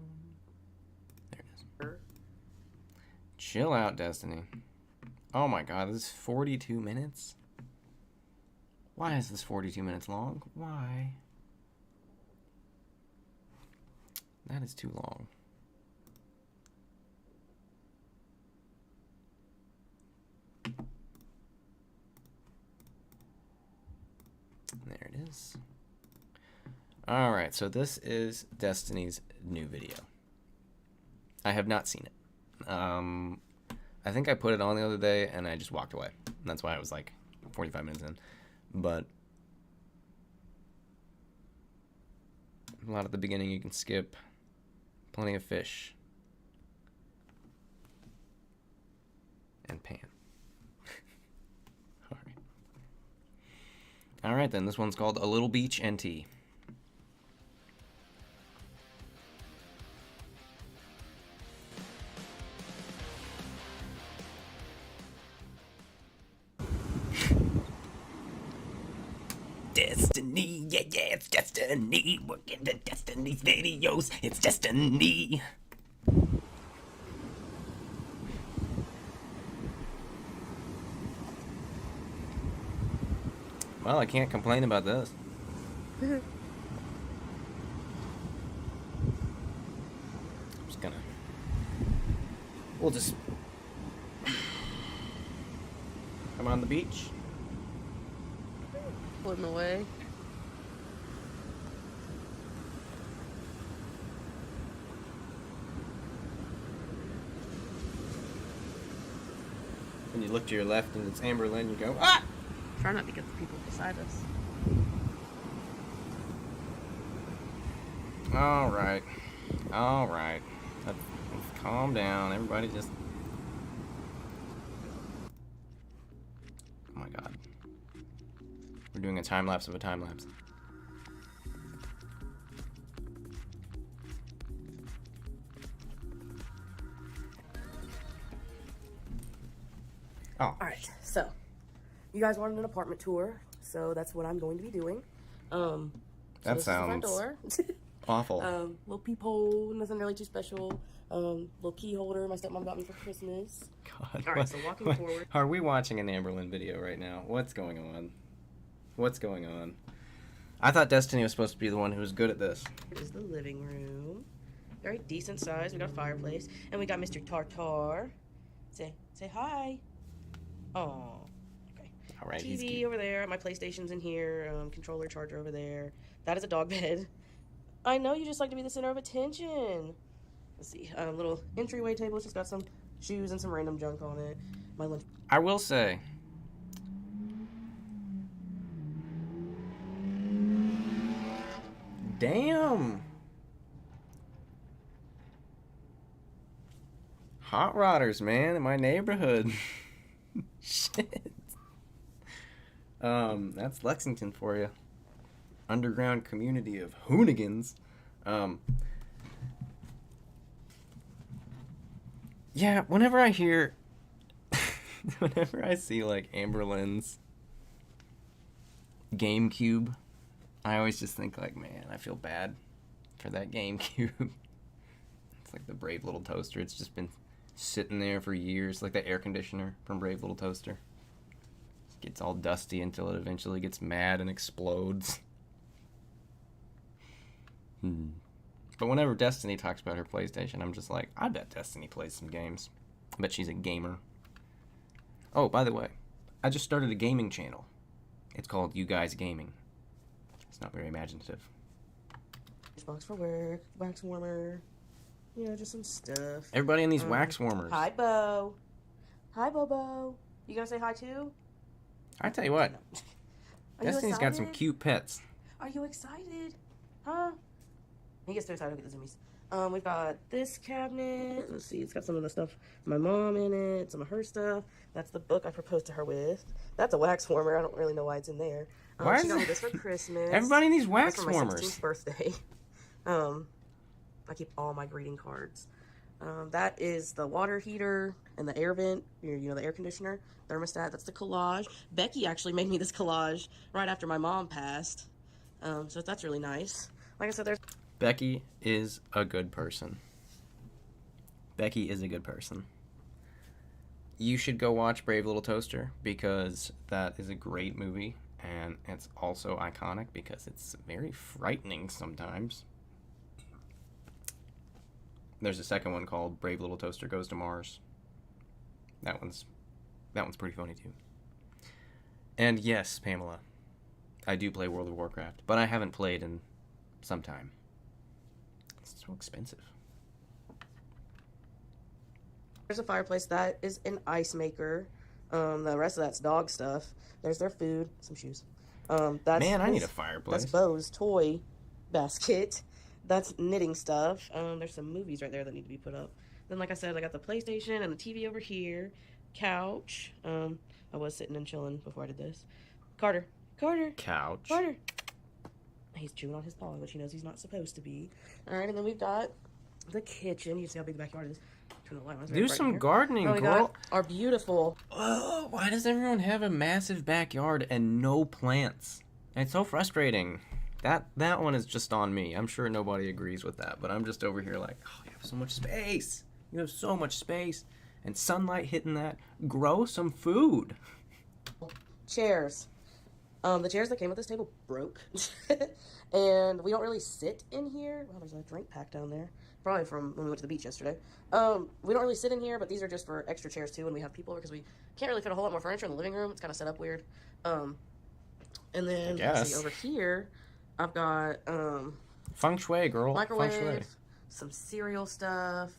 There it is. Chill out, Destiny. Oh my god, this is 42 minutes? Why is this 42 minutes long? Why? That is too long. There it is. Alright, so this is Destiny's new video. I have not seen it. I think I put it on the other day and I just walked away. And that's why it was like 45 minutes in. But a lot at the beginning you can skip. Plenty of fish. And pan. Alright. Alright then, this one's called A Little Beach and Tea. Destiny, yeah, it's Destiny. Working the Destiny's videos, it's Destiny. Well, I can't complain about this. I'm just gonna... We'll just... come on the beach. Floating away. When you look to your left and it's Amber Lynn, you go, ah! Try not to get the people beside us. Alright. Alright. Let's calm down. Everybody just... Oh my god. We're doing a time lapse of a time lapse. Oh. Alright, so you guys wanted an apartment tour, so that's what I'm going to be doing. So that this sounds is the front door. awful. Little peephole, nothing really too special. Little key holder my stepmom got me for Christmas. God. Alright, so walking forward. Are we watching an Amber Lynn video right now? What's going on? What's going on? I thought Destiny was supposed to be the one who was good at this. This is the living room. Very decent size. We got a fireplace. And we got Mr. Tartar. Say hi. Oh. Okay. All right, TV over there. My PlayStation's in here. Controller charger over there. That is a dog bed. I know you just like to be the center of attention. Let's see. Little entryway table. It's just got some shoes and some random junk on it. My lunch. I will say, damn. Hot rodders, man, in my neighborhood. Shit. That's Lexington for you. Underground community of hoonigans. Yeah, whenever I hear, whenever I see like Amber Lynn's GameCube, I always just think like, man, I feel bad for that GameCube. It's like the Brave Little Toaster. It's just been sitting there for years, like the air conditioner from Brave Little Toaster. It gets all dusty until it eventually gets mad and explodes. But whenever Destiny talks about her PlayStation, I'm just like, I bet Destiny plays some games. I bet she's a gamer. Oh, by the way, I just started a gaming channel. It's called You Guise Gaming. It's not very imaginative. Box for work, wax warmer, you know, just some stuff. Everybody in these wax warmers. Hi, Bo. Hi, Bobo. You gonna say hi too? I tell you what, Are Destiny's you got some excited? cute pets. Are you excited? Huh? He gets too excited to get the zoomies. We've got this cabinet. Let's see, it's got some of the stuff my mom in it, some of her stuff. That's the book I proposed to her with. That's a wax warmer. I don't really know why it's in there. Why She is got me it- this for Christmas. Everybody needs wax That's for warmers. my 16th birthday. I keep all my greeting cards. That is the water heater and the air vent, you know, the air conditioner, thermostat. That's the collage. Becky actually made me this collage right after my mom passed. So that's really nice. Like I said, there's... Becky is a good person. Becky is a good person. You should go watch Brave Little Toaster because that is a great movie and it's also iconic because it's very frightening sometimes. There's a second one called Brave Little Toaster Goes to Mars. That one's pretty funny too. And yes, Pamela, I do play World of Warcraft, but I haven't played in sometime. It's so expensive. There's a fireplace. That is an ice maker. The rest of that's dog stuff. There's their food, some shoes. Man, I need a fireplace. That's Bo's toy basket. That's knitting stuff. There's some movies right there that need to be put up. Then, like I said, I got the PlayStation and the TV over here. Couch. I was sitting and chilling before I did this. Carter. Couch. Carter. He's chewing on his paw, which he knows he's not supposed to be. All right, and then we've got the kitchen. You can see how big the backyard is. Turn the light on. Do some gardening, we girl. got our beautiful. Oh, why does everyone have a massive backyard and no plants? It's so frustrating. That one is just on me. I'm sure nobody agrees with that, but I'm just over here like, oh, you have so much space. You have so much space. And sunlight hitting that. Grow some food. Chairs. The chairs that came with this table broke. And we don't really sit in here. Wow, there's a drink pack down there. Probably from when we went to the beach yesterday. We don't really sit in here, but these are just for extra chairs too when we have people over, because we can't really fit a whole lot more furniture in the living room. It's kind of set up weird. And then, let's see, over here, I've got Feng Shui, girl. microwave, Feng Shui. some cereal stuff.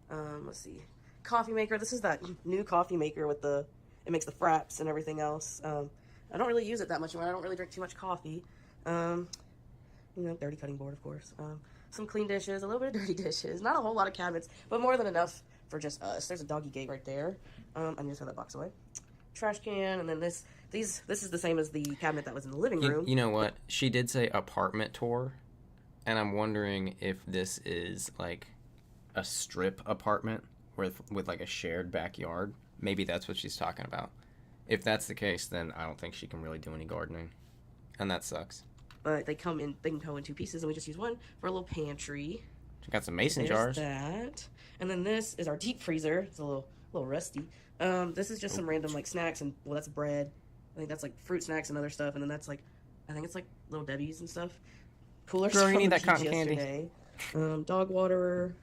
Let's see, coffee maker. This is that new coffee maker with it makes the fraps and everything else. I don't really use it that much anymore. I don't really drink too much coffee. Dirty cutting board, of course. Some clean dishes, a little bit of dirty dishes. Not a whole lot of cabinets, but more than enough for just us. There's a doggy gate right there. I need to throw that box away. Trash can, and then this is the same as the cabinet that was in the living room. You know what? She did say apartment tour, and I'm wondering if this is like a strip apartment with like a shared backyard. Maybe that's what she's talking about. If that's the case, then I don't think she can really do any gardening, and that sucks. But they can go in two pieces, and we just use one for a little pantry. She got some mason There's jars. That, and then this is our deep freezer. It's a little rusty. This is just some random like snacks, and that's bread. I think that's like fruit snacks and other stuff, and then that's like, I think it's like Little Debbie's and stuff. Coolers. Girl, you from need the that cotton beach candy. yesterday. Dog water.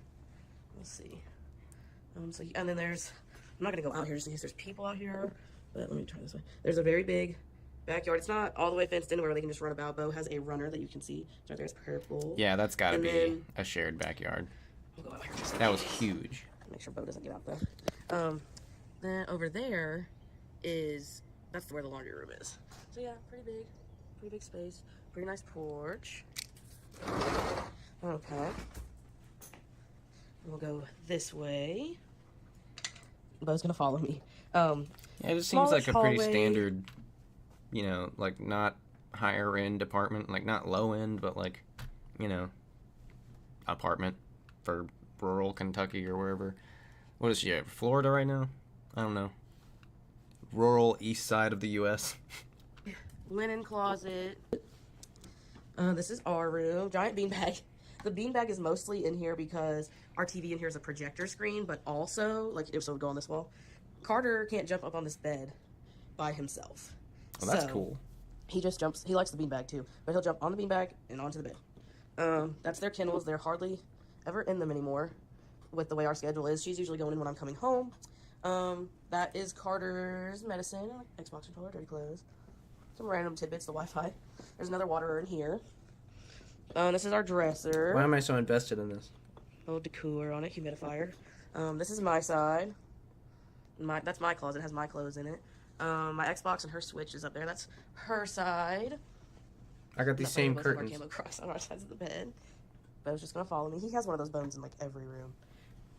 Let's see. And then there's. I'm not gonna go out here just in case there's people out here. But let me try this way. There's a very big backyard. It's not all the way fenced in where they can just run about. Bo has a runner that you can see. It's right there. It's purple. Yeah, that's got to And be then- a shared backyard. We'll go out here just in That was case. huge. Make sure Bo doesn't get out there. Then over there that's where the laundry room is. So yeah, pretty big space. Pretty nice porch. Okay. We'll go this way. Bo's gonna follow me. Yeah, it just seems like a pretty hallway. standard, like not higher end apartment, like not low end, but like, apartment for rural Kentucky or wherever. What is she at? Florida right now? I don't know. Rural east side of the U.S. Linen closet. This is our room. Giant beanbag. The beanbag is mostly in here because our TV in here is a projector screen, but also, like, if so, it would go on this wall. Carter can't jump up on this bed by himself. Well, that's So, cool. He just jumps. He likes the beanbag too, but he'll jump on the beanbag and onto the bed. That's their kennels. They're hardly ever in them anymore with the way our schedule is. She's usually going in when I'm coming home. That is Carter's medicine, Xbox controller, dirty clothes, some random tidbits, the Wi-Fi. There's another waterer in here. This is our dresser. Why am I so invested in this? Little decor on it, humidifier. This is my side. That's my closet. It has my clothes in it. My Xbox and her Switch is up there. That's her side. I got these same curtains. Came across on our sides of the bed. Bo's just gonna follow me. He has one of those bones in like every room.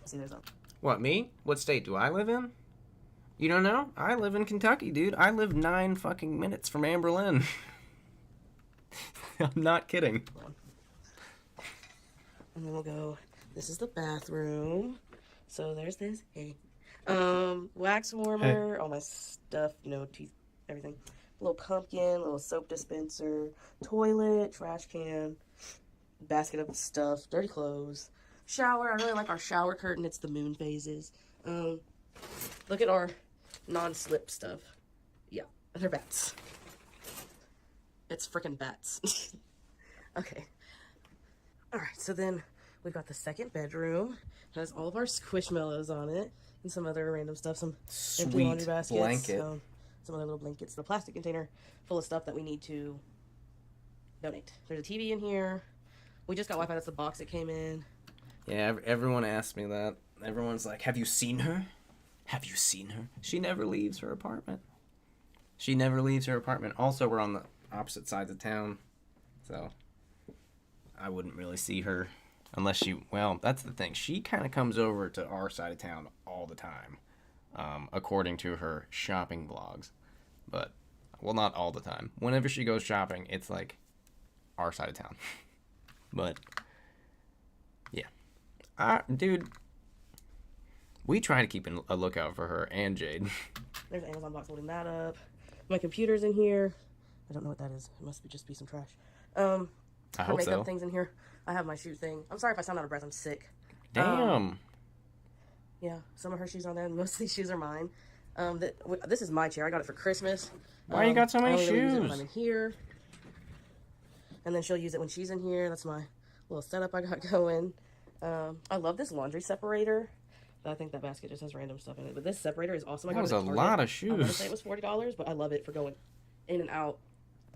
See, there's a. What, me? What state do I live in? You don't know? I live in Kentucky, dude. I live 9 fucking minutes from Amberlyn. I'm not kidding. And then we'll go. This is the bathroom. So there's this. Hey. Wax warmer, all my stuff, teeth, everything. Little pumpkin, little soap dispenser, toilet, trash can, basket of stuff, dirty clothes, shower. I really like our shower curtain. It's the moon phases. Look at our non-slip stuff. Yeah, they're bats. It's freaking bats. Okay. All right, so then we've got the second bedroom. It has all of our Squishmallows on it and some other random stuff. Some empty laundry Sweet baskets. blanket. Some other little blankets. The plastic container full of stuff that we need to donate. There's a TV in here. We just got Wi-Fi. That's the box it came in. Yeah, everyone asked me that. Everyone's like, have you seen her? Have you seen her? She never leaves her apartment. She never leaves her apartment. Also, we're on the opposite sides of town, so I wouldn't really see her unless she, well, that's the thing. She kind of comes over to our side of town all the time, according to her shopping blogs. But, well, not all the time. Whenever she goes shopping, it's like our side of town. But, yeah. Dude, we try to keep a lookout for her and Jade. There's an Amazon box holding that up. My computer's in here. I don't know what that is. It must just be some trash. I Her hope makeup so. things in here. I have my shoe thing. I'm sorry if I sound out of breath. I'm sick. Damn. Yeah, some of her shoes on there. Most of these shoes are mine. This is my chair. I got it for Christmas. Why you got so many I only really use it when shoes? I'm in here. And then she'll use it when she's in here. That's my little setup I got going. I love this laundry separator. I think that basket just has random stuff in it. But this separator is awesome. I That got was it a at Target. lot of I want to shoes. say it was $40, but I love it for going in and out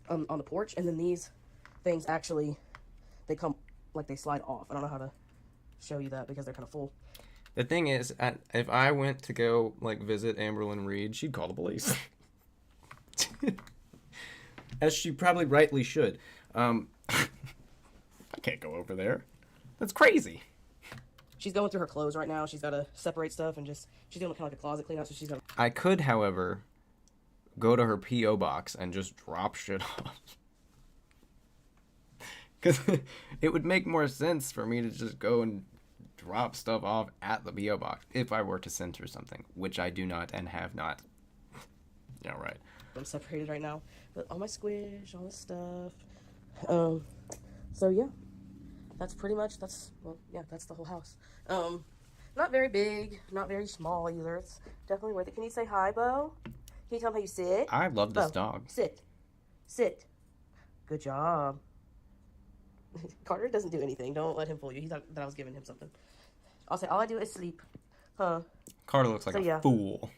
on the porch. And then these things actually, they come, like they slide off. I don't know how to show you that because they're kind of full. The thing is, if I went to go like visit Amberlyn Reed, she'd call the police, as she probably rightly should. I can't go over there. That's crazy. She's going through her clothes right now. She's got to separate stuff and she's doing kind of like a closet clean out. So she's got. I could, however, go to her P.O. box and just drop shit off. Because it would make more sense for me to just go and drop stuff off at the P.O. box if I were to send her something, which I do not and have not. Yeah, right. I'm separated right now. But all my squish, all this stuff. So yeah. That's pretty much, that's the whole house. Not very big, not very small either. It's definitely worth it. Can you say hi, Bo? Can you tell him how you sit? I love this Bo, dog. Sit. Sit. Good job. Carter doesn't do anything. Don't let him fool you. He thought that I was giving him something. I'll say, all I do is sleep. Huh? Carter looks like a fool.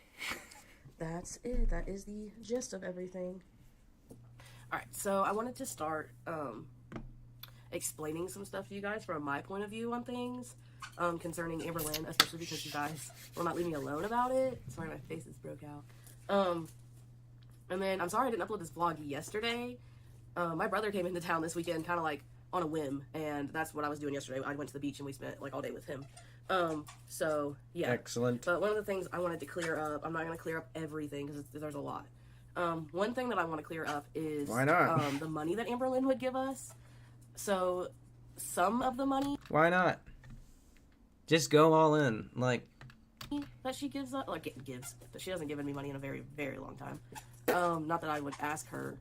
That's it. That is the gist of everything. Alright, so I wanted to start, explaining some stuff to you guys from my point of view on things concerning Amberlyn, especially because you guys will not leave me alone about it. Sorry, my face is broke out. And then I'm sorry I didn't upload this vlog yesterday. My brother came into town this weekend kind of like on a whim, and that's what I was doing yesterday. I went to the beach and we spent like all day with him. So yeah. Excellent. But one of the things I wanted to clear up, I'm not going to clear up everything because there's a lot. One thing that I want to clear up is Why not? The money that Amberlyn would give us. So, some of the money... Why not? Just go all in. Like... that she gives up... Like, gives. She hasn't given me money in a very, very long time. Not that I would ask her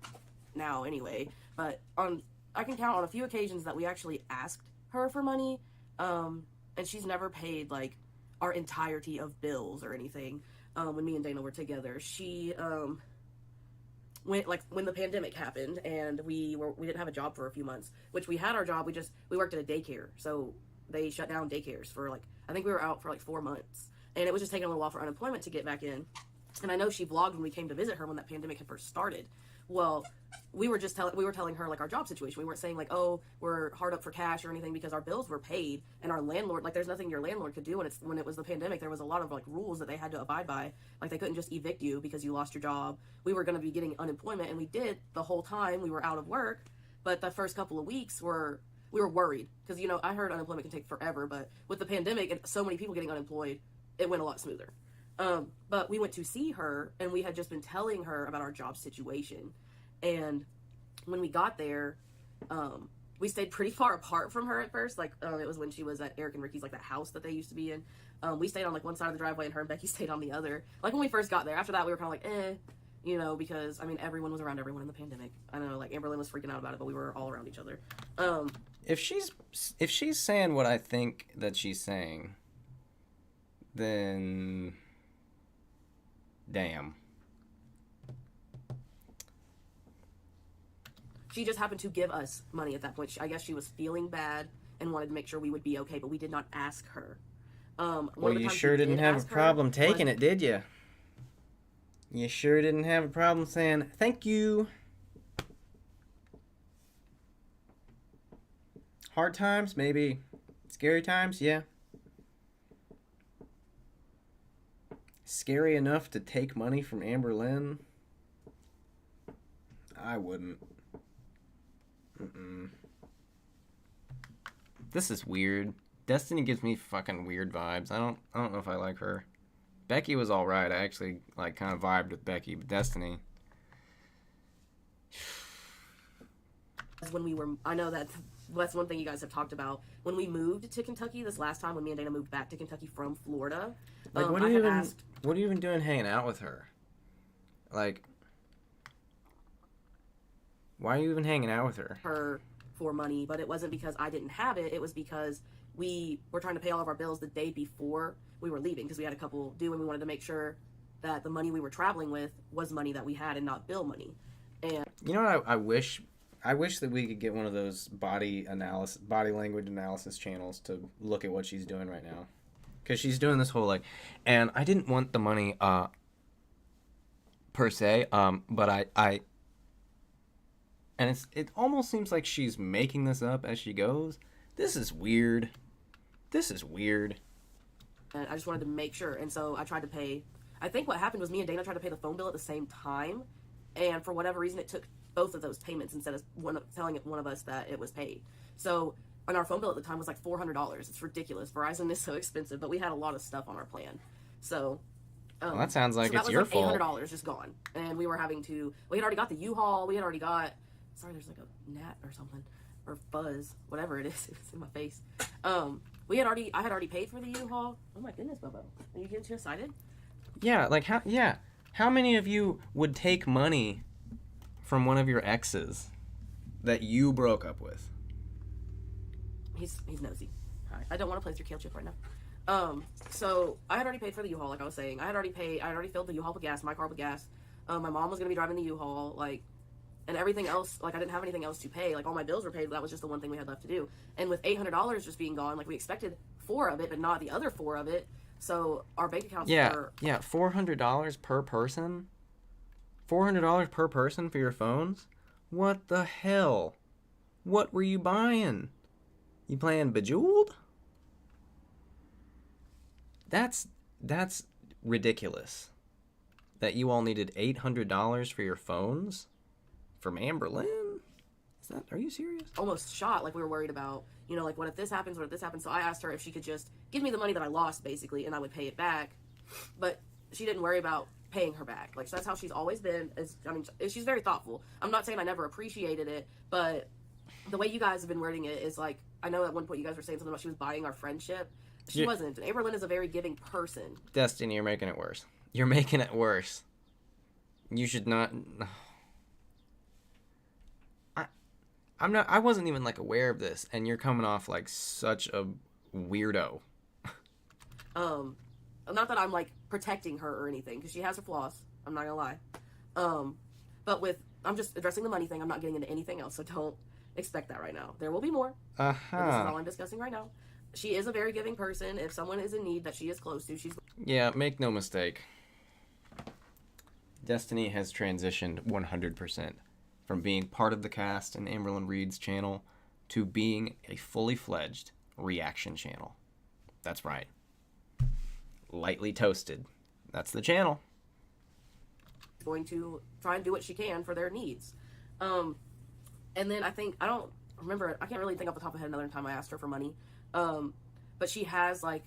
now anyway. But I can count on a few occasions that we actually asked her for money. And she's never paid, like, our entirety of bills or anything. When me and Dana were together. She... when the pandemic happened and we didn't have a job for a few months, which we had our job, we worked at a daycare, so they shut down daycares for like, I think we were out for like 4 months, and it was just taking a little while for unemployment to get back in. And I know she vlogged when we came to visit her when that pandemic had first started. Well, we were telling her like our job situation. We weren't saying like, oh, we're hard up for cash or anything, because our bills were paid and our landlord, like, there's nothing your landlord could do when it was the pandemic. There was a lot of like rules that they had to abide by. Like, they couldn't just evict you because you lost your job. We were going to be getting unemployment, and we did the whole time we were out of work. But the first couple of weeks we were worried because, you know, I heard unemployment can take forever, but with the pandemic and so many people getting unemployed, it went a lot smoother. But we went to see her, and we had just been telling her about our job situation. And when we got there, we stayed pretty far apart from her at first. Like, it was when she was at Eric and Ricky's, like that house that they used to be in. We stayed on like one side of the driveway, and her and Becky stayed on the other. Like, when we first got there. After that, we were kind of like, you know, because, I mean, everyone was around everyone in the pandemic. I know, like, Amberlyn was freaking out about it, but we were all around each other. If she's saying what I think that she's saying, then damn. She just happened to give us money at that point. I guess she was feeling bad and wanted to make sure we would be okay, but we did not ask her. Well, you sure didn't have a problem taking it, did you? You sure didn't have a problem saying, thank you. Hard times, maybe. Scary times, yeah. Scary enough to take money from Amber Lynn? I wouldn't. This is weird. Destiny gives me fucking weird vibes. I don't know if I like her. Becky was all right. I actually like kind of vibed with Becky, but Destiny. When we were, I know that's one thing you guys have talked about. When we moved to Kentucky this last time, when me and Dana moved back to Kentucky from Florida, Like, what are you even doing hanging out with her? Like, why are you even hanging out with her? Her for money, but it wasn't because I didn't have it. It was because we were trying to pay all of our bills the day before we were leaving, because we had a couple due, and we wanted to make sure that the money we were traveling with was money that we had and not bill money. And you know what I wish? I wish that we could get one of those body language analysis channels to look at what she's doing right now, because she's doing this whole like, and I didn't want the money per se, but I and it almost seems like she's making this up as she goes. This is weird. And I just wanted to make sure, and so I tried to pay. I think what happened was me and Dana tried to pay the phone bill at the same time, and for whatever reason, it took both of those payments instead of telling one of us that it was paid. So, and our phone bill at the time was like $400. It's ridiculous. Verizon is so expensive, but we had a lot of stuff on our plan. So, well, that sounds like so it's your fault. $800 just gone, and we were having to. We had already got the U-Haul. We had already got. Sorry, there's like a gnat or something, or buzz, whatever it is. It's in my face. I had already paid for the U-Haul. Oh my goodness, Bobo, are you getting too excited? Yeah, like how many of you would take money from one of your exes that you broke up with? He's nosy. Hi. I don't want to play with your kale chip right now. So I had already paid for the U-Haul, like I was saying. I had already filled the U-Haul with gas, my car with gas. My mom was gonna be driving the U-Haul, like, and everything else, like I didn't have anything else to pay. Like all my bills were paid, but that was just the one thing we had left to do. And with $800 just being gone, like we expected 4 of it, but not the other 4 of it. So our bank accounts were... Yeah, $400 per person? $400 per person for your phones? What the hell? What were you buying? You playing Bejeweled? That's ridiculous. That you all needed $800 for your phones? From Amber Lynn? Are you serious? Almost shot, like we were worried about, like what if this happens, what if this happens? So I asked her if she could just give me the money that I lost, basically, and I would pay it back. But she didn't worry about paying her back. Like, so that's how she's always been. She's very thoughtful. I'm not saying I never appreciated it, but the way you guys have been wording it is like, I know at one point you guys were saying something about she was buying our friendship. She wasn't. Amber Lynn is a very giving person. Destiny, you're making it worse. You're making it worse. You should not... I wasn't even like aware of this, and you're coming off like such a weirdo. Not that I'm like protecting her or anything, because she has her flaws. I'm not gonna lie. But I'm just addressing the money thing. I'm not getting into anything else, so don't expect that right now. There will be more. But this is all I'm discussing right now. She is a very giving person. If someone is in need that she is close to, she's... Yeah, make no mistake. Destiny has transitioned 100%. From being part of the cast in Amberlyn Reed's channel to being a fully fledged reaction channel. That's right. Lightly toasted. That's the channel. Going to try and do what she can for their needs. And then I don't remember, I can't really think off the top of my head another time I asked her for money. But she has like,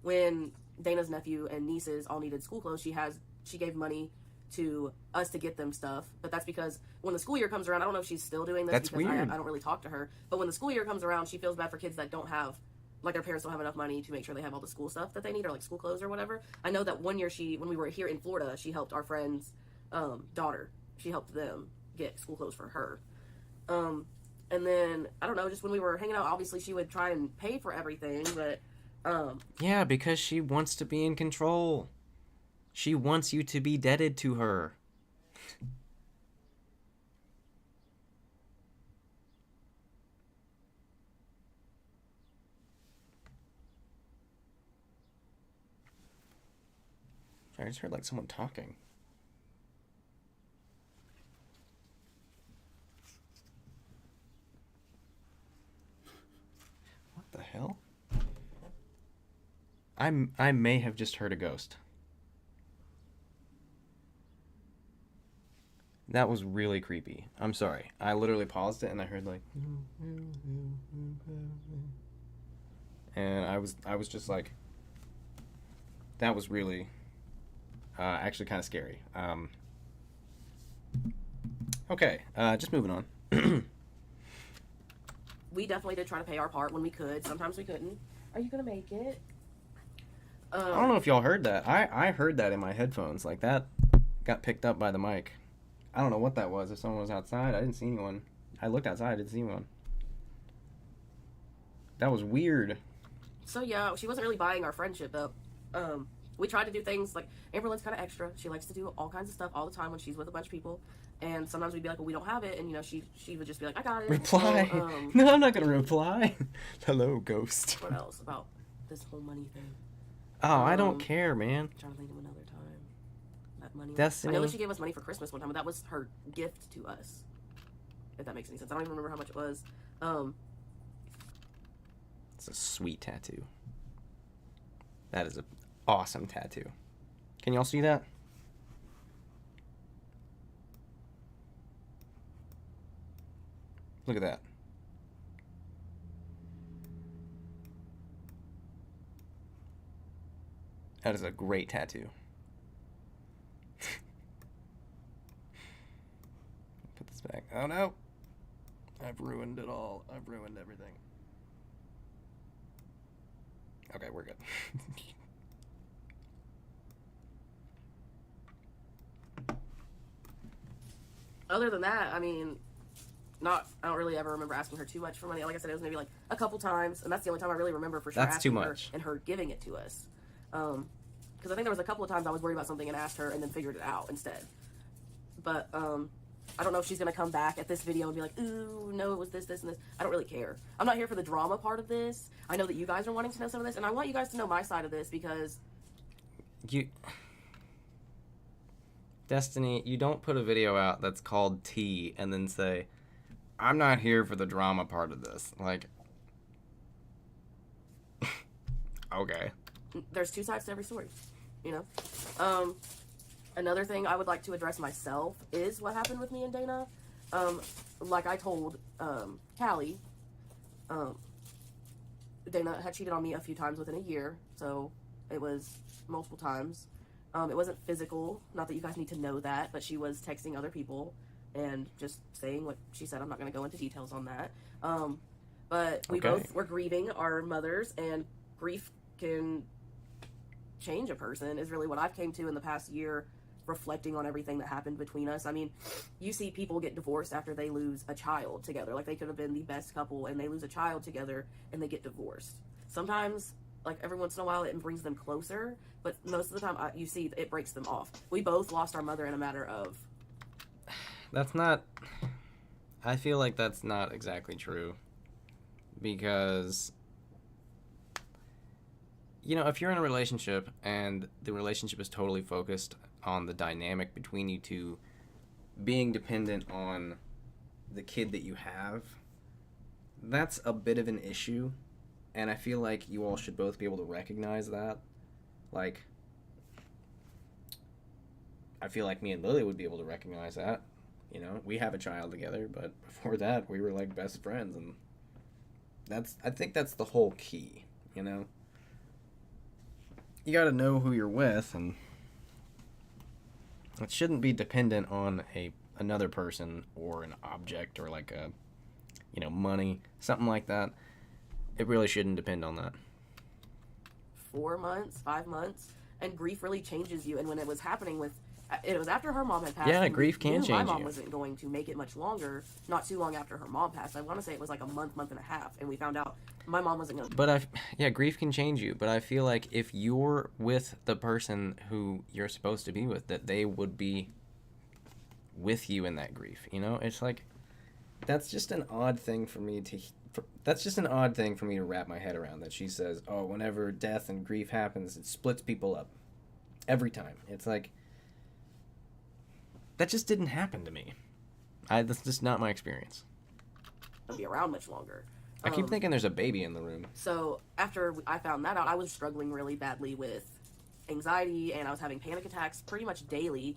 when Dana's nephew and nieces all needed school clothes, she gave money to us to get them stuff, but that's because when the school year comes around, I don't know if she's still doing this. That's because weird. I don't really talk to her, but when the school year comes around, she feels bad for kids that don't have, like their parents don't have enough money to make sure they have all the school stuff that they need, or like school clothes or whatever. I know that one year when we were here in Florida, she helped our friend's daughter. She helped them get school clothes for her. And then, I don't know, just when we were hanging out, obviously she would try and pay for everything, but... Yeah, because she wants to be in control. She wants you to be indebted to her. I just heard like someone talking. I may have just heard a ghost. That was really creepy. I'm sorry. I literally paused it and I heard like, and I was just like, that was really actually kind of scary. Okay, just moving on. We definitely did try to pay our part when we could. Sometimes we couldn't. Are you gonna make it? I don't know if y'all heard that. I heard that in my headphones. Like, that got picked up by the mic. I don't know what that was. If someone was outside, I didn't see anyone. I looked outside, I didn't see one. That was weird. So yeah, she wasn't really buying our friendship though. We tried to do things like Amberlynn's kind of extra. She likes to do all kinds of stuff all the time when she's with a bunch of people. And sometimes we'd be like, well, we don't have it. And, you know, she would just be like, I got it. Reply. So, no, I'm not going to reply. Hello, ghost. What else about this whole money thing? Oh, I don't care, man. I'm trying to think of another time. That money. Destiny. I know that she gave us money for Christmas one time, but that was her gift to us. If that makes any sense. I don't even remember how much it was. It's a sweet tattoo. That is an awesome tattoo. Can y'all see that? Look at that. That is a great tattoo. Put this back. Oh no! I've ruined it all. I've ruined everything. Okay, we're good. Other than that, I mean, I don't really ever remember asking her too much for money. Like I said, it was maybe like a couple times, and that's the only time I really remember for sure That's asking too her much. and her giving it to us. Because I think there was a couple of times I was worried about something and asked her and then figured it out instead. But I don't know if she's going to come back at this video and be like, ooh, no, it was this, this, and this. I don't really care. I'm not here for the drama part of this. I know that you guys are wanting to know some of this, and I want you guys to know my side of this because... Destiny, you don't put a video out that's called Tea and then say, I'm not here for the drama part of this. Like, okay. There's two sides to every story, you know? Another thing I would like to address myself is what happened with me and Dana. Like I told Callie, Dana had cheated on me a few times within a year, so it was multiple times. It wasn't physical, not that you guys need to know that, but she was texting other people and just saying what she said. I'm not going to go into details on that. But we both were grieving our mothers, and grief can change a person is really what I've came to in the past year, reflecting on everything that happened between us. I mean, you see people get divorced after they lose a child together. Like, they could have been the best couple, and they lose a child together, and they get divorced. Sometimes, like, every once in a while, it brings them closer, but most of the time, you see it breaks them off. We both lost our mother in a matter of... That's not... I feel like that's not exactly true. Because... You know, if you're in a relationship and the relationship is totally focused on the dynamic between you two being dependent on the kid that you have, that's a bit of an issue. And I feel like you all should both be able to recognize that. Like, I feel like me and Lily would be able to recognize that. You know, we have a child together, but before that, we were like best friends. And I think that's the whole key, you know? You gotta know who you're with, and it shouldn't be dependent on another person or an object or like a, you know, money, something like that. It really shouldn't depend on that. 4 months, 5 months, and grief really changes you. And when it was happening it was after her mom had passed. Yeah, grief can change you. My mom wasn't going to make it much longer, not too long after her mom passed. I want to say it was like a month and a half, and we found out my mom wasn't going to. But grief can change you. But I feel like if you're with the person who you're supposed to be with, that they would be with you in that grief. You know, it's like, that's just an odd thing for me to. That's just an odd thing for me to wrap my head around. That she says, "Oh, whenever death and grief happens, it splits people up every time." It's like, that just didn't happen to me. That's just not my experience. Be around much longer. I keep thinking there's a baby in the room. So after I found that out, I was struggling really badly with anxiety, and I was having panic attacks pretty much daily.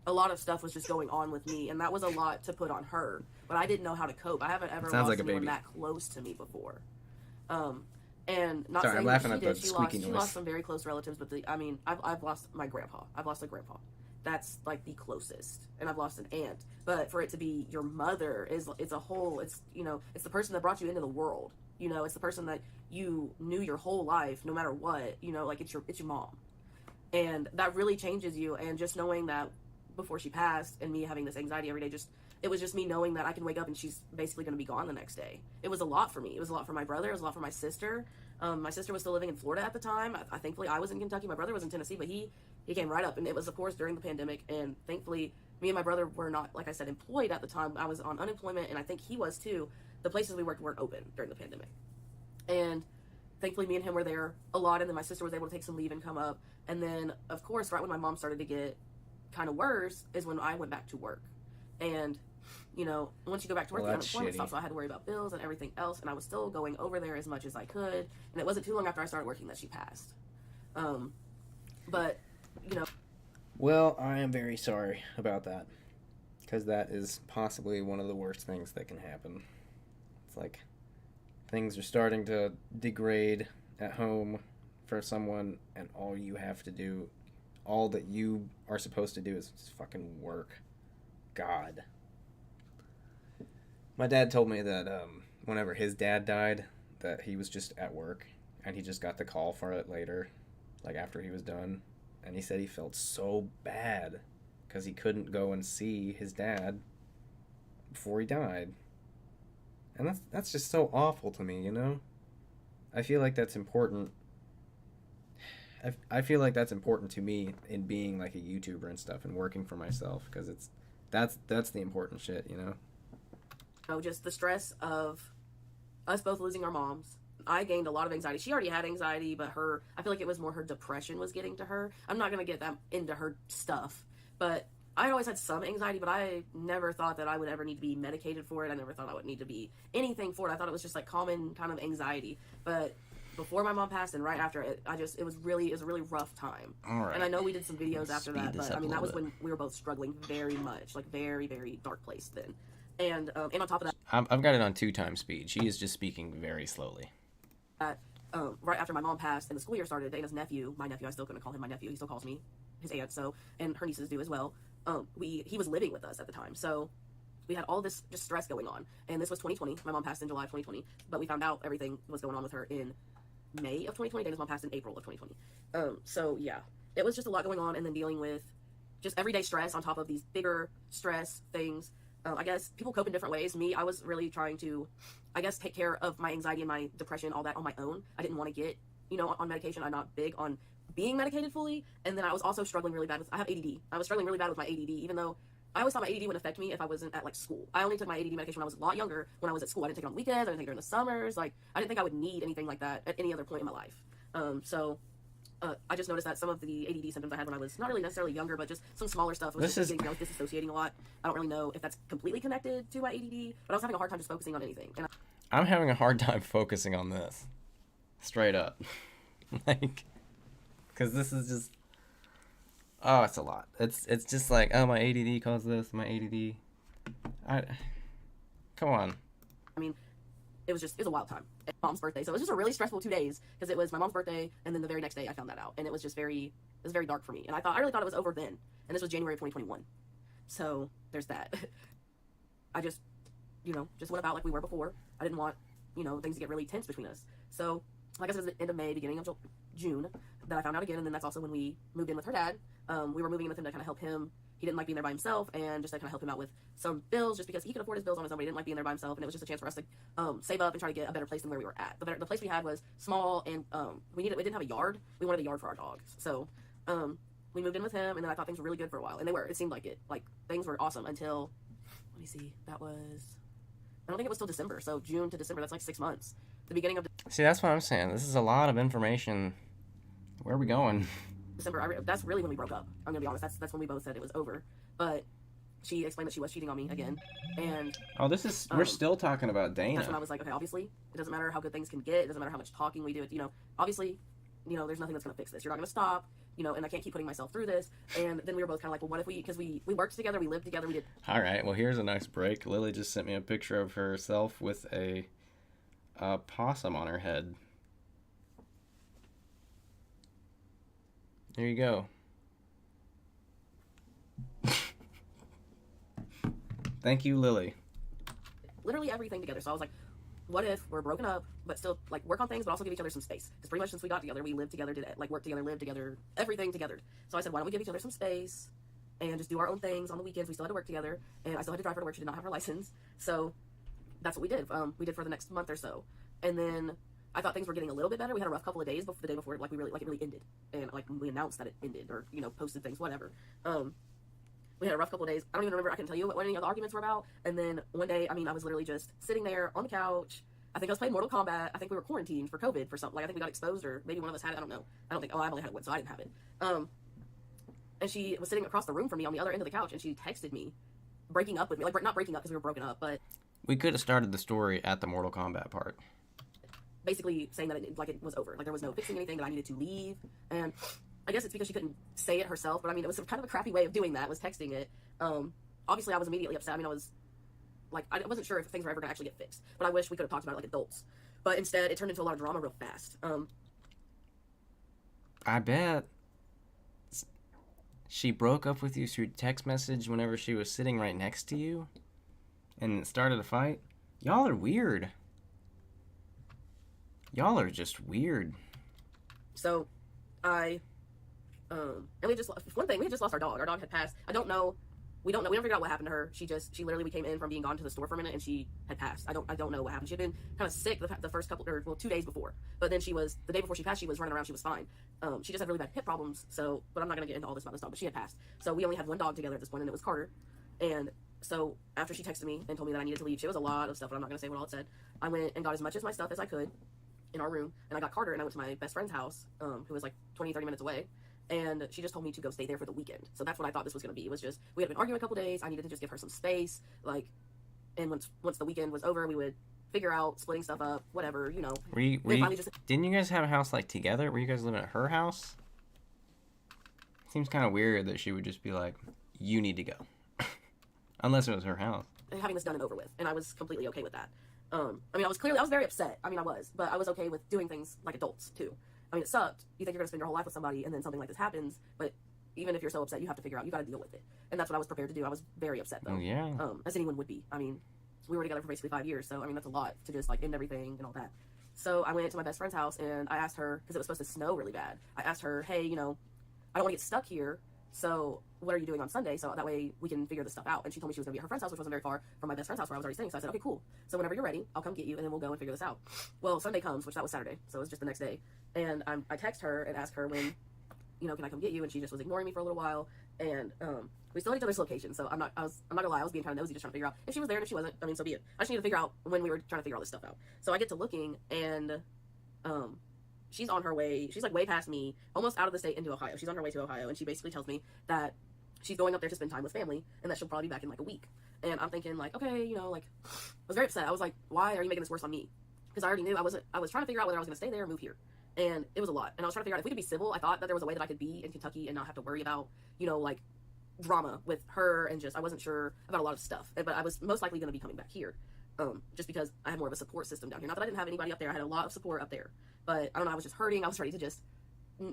A lot of stuff was just going on with me, and that was a lot to put on her. But I didn't know how to cope. I haven't ever lost anyone that close to me before. And not Sorry, I'm saying laughing that at the squeaky she noise. lost some very close relatives, but I've lost my grandpa. I've lost a grandpa. That's like the closest, and I've lost an aunt. But for it to be your mother it's a whole. It's it's the person that brought you into the world. It's the person that you knew your whole life, no matter what. Like it's your mom, and that really changes you. And just knowing that before she passed, and me having this anxiety every day, it was just me knowing that I can wake up and she's basically going to be gone the next day. It was a lot for me. It was a lot for my brother. It was a lot for my sister. My sister was still living in Florida at the time. Thankfully, I was in Kentucky. My brother was in Tennessee, but he came right up. And it was, of course, during the pandemic. And thankfully, me and my brother were not, like I said, employed at the time. I was on unemployment, and I think he was too. The places we worked weren't open during the pandemic. And thankfully, me and him were there a lot. And then my sister was able to take some leave and come up. And then, of course, right when my mom started to get kind of worse is when I went back to work. And once you go back to work, the unemployment stops, so I had to worry about bills and everything else, and I was still going over there as much as I could, and it wasn't too long after I started working that she passed. But, Well, I am very sorry about that, because that is possibly one of the worst things that can happen. It's like things are starting to degrade at home for someone, and all that you are supposed to do is just fucking work. God. My dad told me that whenever his dad died, that he was just at work, and he just got the call for it later, like after he was done. And he said he felt so bad because he couldn't go and see his dad before he died. And that's just so awful to me, I feel like that's important. I feel like that's important to me in being like a YouTuber and stuff and working for myself, because that's the important shit, just the stress of us both losing our moms. I gained a lot of anxiety. She already had anxiety, but I feel like it was more her depression was getting to her. I'm not going to get that into her stuff, but I always had some anxiety, but I never thought that I would ever need to be medicated for it. I never thought I would need to be anything for it. I thought it was just like common kind of anxiety. But before my mom passed and right after it, it was a really rough time. All right. And I know we did some videos after that, but that was when we were both struggling very much, like very, very dark place then. And on top of that, I've got it on 2x speed. She is just speaking very slowly. Right after my mom passed and the school year started, Dana's nephew, my nephew, I still couldn't call him my nephew, he still calls me his aunt, and her nieces do as well. He was living with us at the time, so we had all this just stress going on. And this was 2020. My mom passed in July of 2020, but we found out everything was going on with her in May of 2020. Dana's mom passed in April of 2020. So yeah, it was just a lot going on, and then dealing with just everyday stress on top of these bigger stress things. I guess people cope in different ways. I was really trying to, take care of my anxiety and my depression, all that on my own. I didn't want to get, on medication. I'm not big on being medicated fully. And then I was also struggling really bad I have ADD. I was struggling really bad with my ADD, even though I always thought my ADD wouldn't affect me if I wasn't at school. I only took my ADD medication when I was a lot younger, when I was at school. I didn't take it on the weekends. I didn't take it during the summers. I didn't think I would need anything like that at any other point in my life. I just noticed that some of the ADD symptoms I had when I was not really necessarily younger, but just some smaller stuff was I was disassociating a lot. I don't really know if that's completely connected to my ADD, but I was having a hard time just focusing on anything. And I'm having a hard time focusing on this. Straight up. Because this is just... Oh, it's a lot. It's just like, oh, my ADD caused this, my ADD... Come on. it was a wild time. Mom's birthday, so it was just a really stressful 2 days because it was my mom's birthday, and then the very next day I found that out, and it was just very dark for me. And I really thought it was over then, and this was January of 2021. So there's that. I just went about like we were before. I didn't want things to get really tense between us. So like I said, it was the end of May, beginning of June that I found out again, and then that's also when we moved in with her dad. We were moving in with him to kind of help him. He didn't like being there by himself, and just to kind of help him out with some bills, just because he could afford his bills on his own, but he didn't like being there by himself, and it was just a chance for us to save up and try to get a better place than where we were at. The place we had was small, and we didn't have a yard. We wanted a yard for our dogs, so we moved in with him, and then I thought things were really good for a while, and they were. It seemed like it. Like, things were awesome until, let me see, I don't think it was till December, so June to December, that's like 6 months. The beginning of See, that's what I'm saying. This is a lot of information. Where are we going? December, that's really when we broke up. I'm gonna be honest. That's when we both said it was over. But she explained that she was cheating on me again, and Oh, this is we're still talking about Dana. that's when I was like, okay, obviously, it doesn't matter how good things can get, it doesn't matter how much talking we do, you know, obviously, you know, there's nothing that's going to fix this. You're not going to stop, you know, and I can't keep putting myself through this. And then we were both kind of like, well, what if because we worked together, we lived together, we did. All right, well, here's a nice break. Lily just sent me a picture of herself with a possum on her head. There you go. Thank you, Lily. Literally everything together. So I was like, what if we're broken up, but still like work on things, but also give each other some space? Because pretty much since we got together, we lived together, did like work together, lived together, everything together. So I said, why don't we give each other some space and just do our own things on the weekends? We still had to work together, and I still had to drive her to work. She did not have her license, so that's what we did. We did for the next month or so, and then I thought things were getting a little bit better. We had a rough couple of days before the day before, like it really ended, and like we announced that it ended, or you know, posted things, whatever. We had a rough couple of days. I don't even remember. I couldn't tell you what any of the arguments were about. And then one day, I mean, I was literally just sitting there on the couch. I think I was playing Mortal Kombat. I think we were quarantined for COVID for something. Like I think we got exposed, or maybe one of us had it. I don't know. I don't think. Oh, I've only had it once, so I didn't have it. And she was sitting across the room from me on the other end of the couch, and she texted me, breaking up with me. Like not breaking up because we were broken up, but We could have started the story at the Mortal Kombat part. basically saying that it was over. Like there was no fixing anything, that I needed to leave. And I guess it's because she couldn't say it herself, but I mean, it was kind of a crappy way of doing that, was texting it. Obviously, I was immediately upset. I mean, I was like, I wasn't sure if things were ever going to actually get fixed, but I wish we could have talked about it like adults. But instead, it turned into a lot of drama real fast. I bet she broke up with you through text message whenever she was sitting right next to you and it started a fight. Y'all are weird. Y'all are just weird. So, and we just lost our dog. Our dog had passed. We don't know. We don't figure out what happened to her. She literally, we came in from being gone to the store for a minute, and she had passed. I don't know what happened. She had been kind of sick the first couple, 2 days before. But then the day before she passed, she was running around. She was fine. She just had really bad hip problems. So, but I'm not gonna get into all this about this dog. But she had passed. So we only had one dog together at this point, and it was Carter. And so after she texted me and told me that I needed to leave, she was a lot of stuff, but I'm not gonna say what all it said. I went and got as much of my stuff as I could in our room, and I got Carter, and I went to my best friend's house, who was like 20-30 minutes away. And she just told me to go stay there for the weekend. So that's what I thought this was going to be. It was just, we had been arguing a couple days. I needed to just give her some space. Like, and once the weekend was over, we would figure out splitting stuff up, whatever, you know. Didn't you guys have a house like together? Were you guys living at her house? Seems kind of weird that she would just be like, you need to go. Unless it was her house. Having this done and over with. And I was completely okay with that. I mean, I was very upset. I mean, I was. But I was okay with doing things like adults, too. I mean, it sucked. You think you're going to spend your whole life with somebody, and then something like this happens, but even if you're so upset, you have to figure out, you got to deal with it. And that's what I was prepared to do. I was very upset, though. Oh, yeah. As anyone would be. I mean, we were together for basically 5 years, so, I mean, that's a lot to just, like, end everything and all that. So I went to my best friend's house, and I asked her, because it was supposed to snow really bad, I asked her, hey, you know, I don't want to get stuck here, so what are you doing on Sunday, so that way we can figure this stuff out. And she told me she was going to be at her friend's house, which wasn't very far from my best friend's house where I was already staying. So I said, okay, cool. So whenever you're ready, I'll come get you, and then we'll go and figure this out. Well, Sunday comes, which that was Saturday, so it was just the next day. And I text her and ask her when, you know, can I come get you? And she just was ignoring me for a little while. And we still had each other's location, so I'm not gonna lie, I was being kind of nosy, just trying to figure out if she was there, and if she wasn't, I mean, so be it. I just needed to figure out when we were trying to figure all this stuff out. So I get to looking, and she's on her way. She's like way past me, almost out of the state into Ohio. She's on her way to Ohio, and she basically tells me that she's going up there to spend time with family, and that she'll probably be back in like a week. And I'm thinking like, okay, you know, like, I was very upset. I was like, why are you making this worse on me? Because I already knew I was trying to figure out whether I was going to stay there or move here. And it was a lot. And I was trying to figure out if we could be civil. I thought that there was a way that I could be in Kentucky and not have to worry about, you know, like, drama with her, and just, I wasn't sure about a lot of stuff. But I was most likely going to be coming back here. Just because I had more of a support system down here. Not that I didn't have anybody up there. I had a lot of support up there. But I don't know, I was just hurting. I was ready to just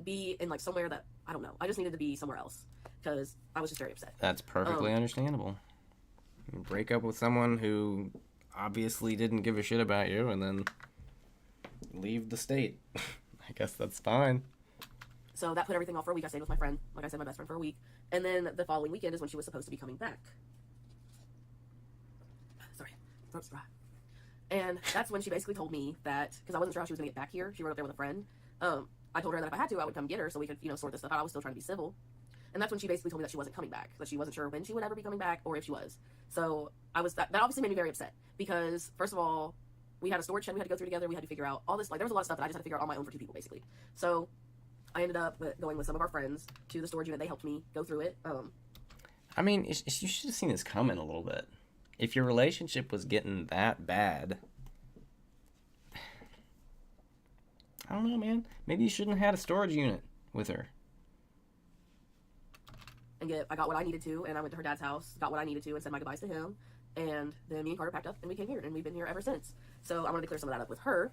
be in like somewhere that, I don't know. I just needed to be somewhere else because I was just very upset. That's perfectly understandable. Break up with someone who obviously didn't give a shit about you and then leave the state. I guess that's fine. So that put everything off for a week. I stayed with my friend, like I said, my best friend, for a week. And then the following weekend is when she was supposed to be coming back. Sorry, throat's dry. And that's when she basically told me that, because I wasn't sure how she was going to get back here. She rode up there with a friend. I told her that if I had to, I would come get her so we could, you know, sort this stuff out. I was still trying to be civil. And that's when she basically told me that she wasn't coming back, that she wasn't sure when she would ever be coming back or if she was. So that obviously made me very upset because, first of all, we had a storage shed we had to go through together. We had to figure out all this, like, there was a lot of stuff that I just had to figure out on my own for two people, basically. So I ended up going with some of our friends to the storage unit. They helped me go through it. I mean, you should have seen this coming a little bit. If your relationship was getting that bad, I don't know, man. Maybe you shouldn't have had a storage unit with her. And I got what I needed to, and I went to her dad's house, got what I needed to, and said my goodbyes to him. And then me and Carter packed up, and we came here, and we've been here ever since. So I wanted to clear some of that up with her,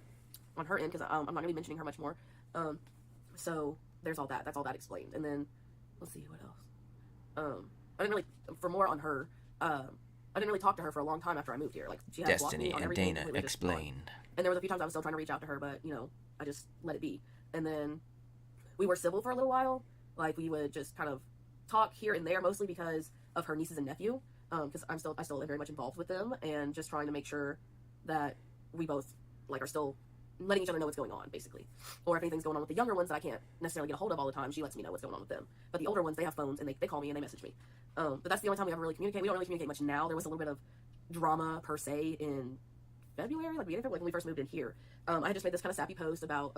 on her end, because I'm not going to be mentioning her much more. So there's all that. That's all that explained. And then, let's see, what else? I didn't really, for more on her, I didn't really talk to her for a long time after I moved here. Like, she had blocked me on everything. Dana explained. And there was a few times I was still trying to reach out to her, but, you know, I just let it be. And then we were civil for a little while. Like, we would just kind of talk here and there, mostly because of her nieces and nephew, because I still am very much involved with them, and just trying to make sure that we both, like, are still letting each other know what's going on, basically. Or if anything's going on with the younger ones that I can't necessarily get a hold of all the time, she lets me know what's going on with them. But the older ones, they have phones, and they call me and they message me. But that's the only time we ever really communicate. We don't really communicate much now. There was a little bit of drama, per se, in February, like when we first moved in here. I had just made this kind of sappy post about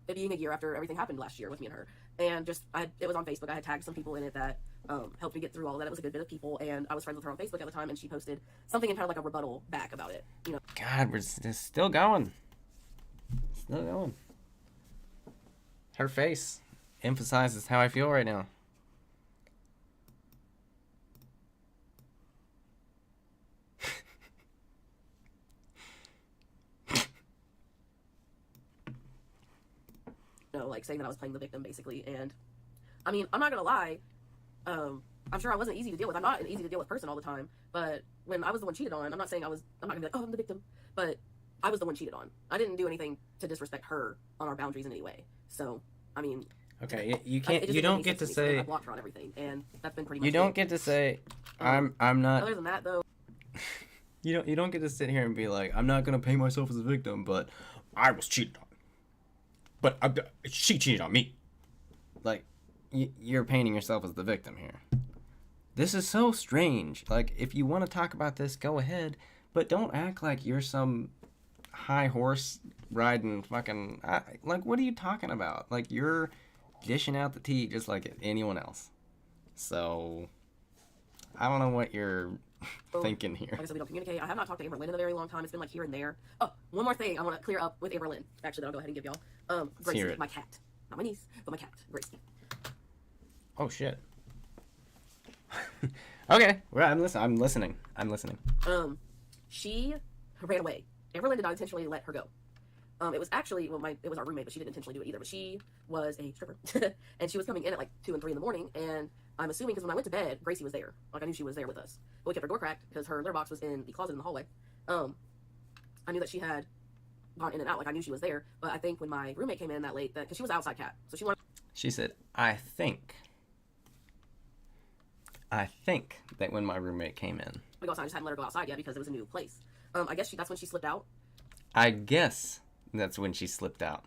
it being a year after everything happened last year with me and her. And it was on Facebook. I had tagged some people in it that helped me get through all of that. It was a good bit of people, and I was friends with her on Facebook at the time, and she posted something in kind of like a rebuttal back about it. You know. God, we're still going. Still going. Her face emphasizes how I feel right now. You know, like saying that I was playing the victim, basically. And I mean, I'm not gonna lie. I'm sure I wasn't easy to deal with. I'm not an easy to deal with person all the time. But when I was the one cheated on, I'm not gonna be like, oh, I'm the victim. But I was the one cheated on. I didn't do anything to disrespect her on our boundaries in any way. So, I mean. Okay, you can't. You don't get to say. I blocked her on everything, and that's been pretty much. You don't get to say, I'm not. Other than that, though. You don't get to sit here and be like, I'm not gonna paint myself as a victim, but I was cheated on. But she cheated on me. Like, you're painting yourself as the victim here. This is so strange. Like, if you want to talk about this, go ahead, but don't act like you're some high horse riding fucking. Like, what are you talking about? Like, you're dishing out the tea just like anyone else. So, I don't know what you're thinking here. Like I said, we don't communicate. I have not talked to Amber Lynn in a very long time. It's been like here and there. Oh, one more thing I want to clear up with Amber Lynn. Actually, that I'll go ahead and give y'all. Gracie, my cat. Not my niece, but my cat, Gracie. Oh, shit. Okay, well, I'm listening. She ran away. Amber Lynn did not intentionally let her go. It was actually, it was our roommate, but she didn't intentionally do it either. But she was a stripper. And she was coming in at like 2 and 3 in the morning. And I'm assuming, because when I went to bed, Gracie was there. Like, I knew she was there with us. But we kept her door cracked because her litter box was in the closet in the hallway. I knew that she had gone in and out. Like, I knew she was there. But I think when my roommate came in that late, because she was an outside cat. So She said, I think that when my roommate came in. We go outside. I just hadn't let her go outside yet because it was a new place. I guess that's when she slipped out. I guess that's when she slipped out.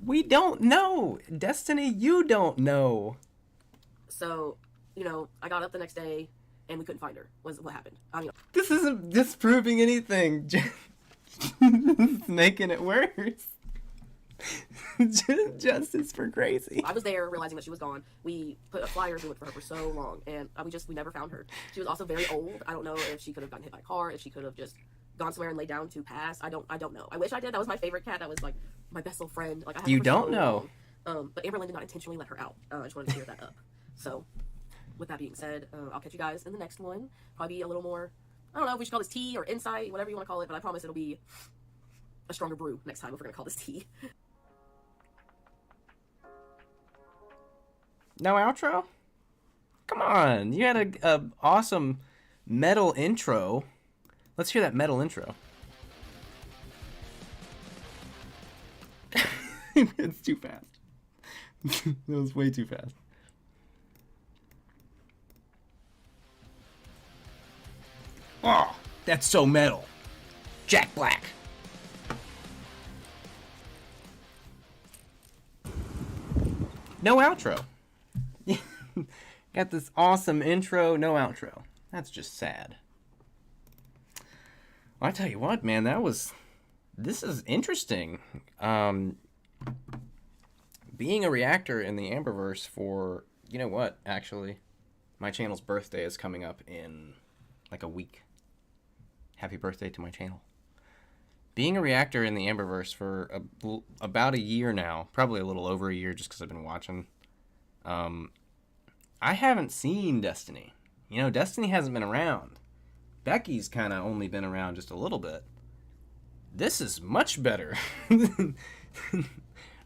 We don't know. Destiny, you don't know. So, you know, I got up the next day and we couldn't find her, was what happened. I mean, this isn't disproving anything. It's making it worse. Justice for Gracie. I was there realizing that she was gone. We put a flyer through it for her for so long, and we never found her. She was also very old. I don't know if she could have gotten hit by a car, if she could have just gone somewhere and laid down to pass. I don't know. I wish I did. That was my favorite cat. That was like my best little friend. Like, I had you her for don't so know. Long. But Amber Lynn did not intentionally let her out. I just wanted to clear that up. So, with that being said, I'll catch you guys in the next one. Probably be a little more, I don't know if we should call this tea or insight, whatever you want to call it, but I promise it'll be a stronger brew next time if we're going to call this tea. No outro? Come on, you had a awesome metal intro. Let's hear that metal intro. It's too fast. That was way too fast. Oh, that's so metal. Jack Black. No outro. Got this awesome intro, no outro. That's just sad. Well, I tell you what, man, this is interesting. Being a reactor in the Amberverse for You know what? Actually, my channel's birthday is coming up in like a week. Happy birthday to my channel. Being a reactor in the Amberverse for about a year now, probably a little over a year just because I've been watching, I haven't seen Destiny. You know, Destiny hasn't been around. Becky's kind of only been around just a little bit. This is much better.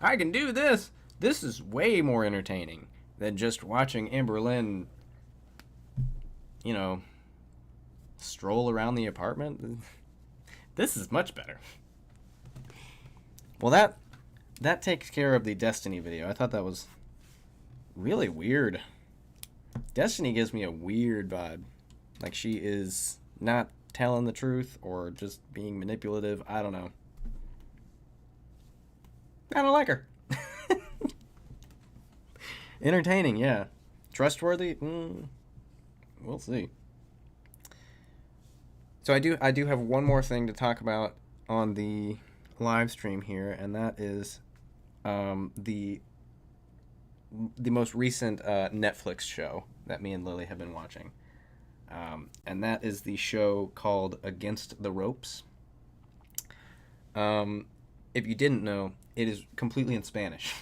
I can do this. This is way more entertaining than just watching Amber Lynn, you know, stroll around the apartment. This is much better. Well, that takes care of the Destiny video. I thought that was really weird. Destiny gives me a weird vibe. Like she is not telling the truth or just being manipulative. I don't know. I don't like her. Entertaining, yeah. Trustworthy? We'll see. So I do have one more thing to talk about on the live stream here, and that is the most recent Netflix show that me and Lily have been watching. And that is the show called Against the Ropes. If you didn't know, it is completely in Spanish.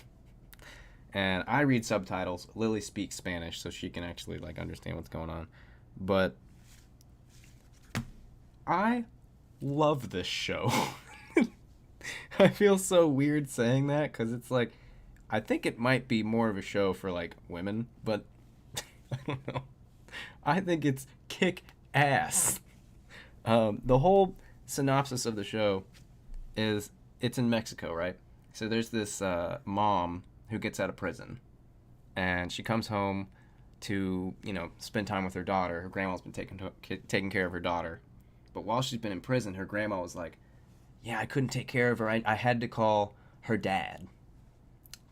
And I read subtitles. Lily speaks Spanish, so she can actually like understand what's going on. But I love this show. I feel so weird saying that because it's like, I think it might be more of a show for like women, but I don't know. I think it's kick ass. The whole synopsis of the show is it's in Mexico, right? So there's this mom who gets out of prison, and she comes home to, you know, spend time with her daughter. Her grandma's been taking care of her daughter. But while she's been in prison, her grandma was like, yeah, I couldn't take care of her. I had to call her dad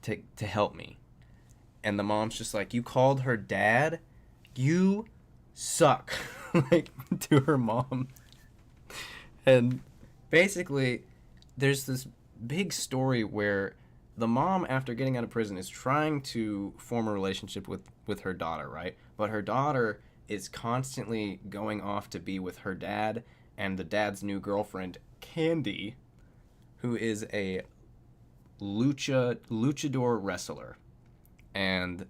to help me. And the mom's just like, you called her dad? You suck. Like, to her mom. And basically, there's this big story where the mom, after getting out of prison, is trying to form a relationship with her daughter, right? But her daughter is constantly going off to be with her dad and the dad's new girlfriend, Candy, who is a luchador wrestler. And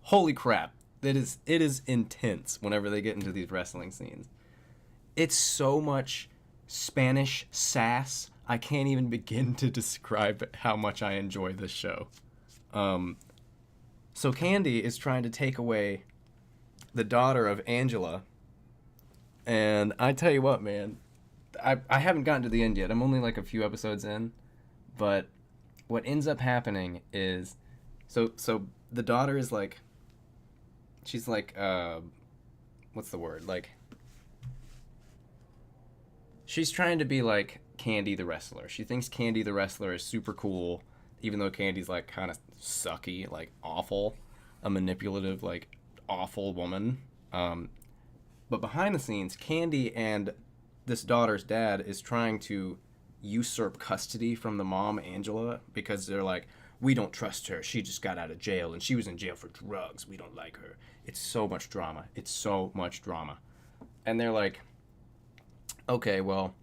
holy crap, it is intense whenever they get into these wrestling scenes. It's so much Spanish sass. I can't even begin to describe how much I enjoy this show. So Candy is trying to take away the daughter of Angela. And I tell you what, man, I haven't gotten to the end yet. I'm only like a few episodes in. But what ends up happening is, so the daughter is like, she's like, what's the word? Like, she's trying to be like Candy the wrestler. She thinks Candy the wrestler is super cool, even though Candy's like kind of sucky, like awful, a manipulative, like awful woman. But behind the scenes, Candy and this daughter's dad is trying to usurp custody from the mom, Angela, because they're like, we don't trust her. She just got out of jail, and she was in jail for drugs. We don't like her. It's so much drama. It's so much drama. And they're like, okay, well,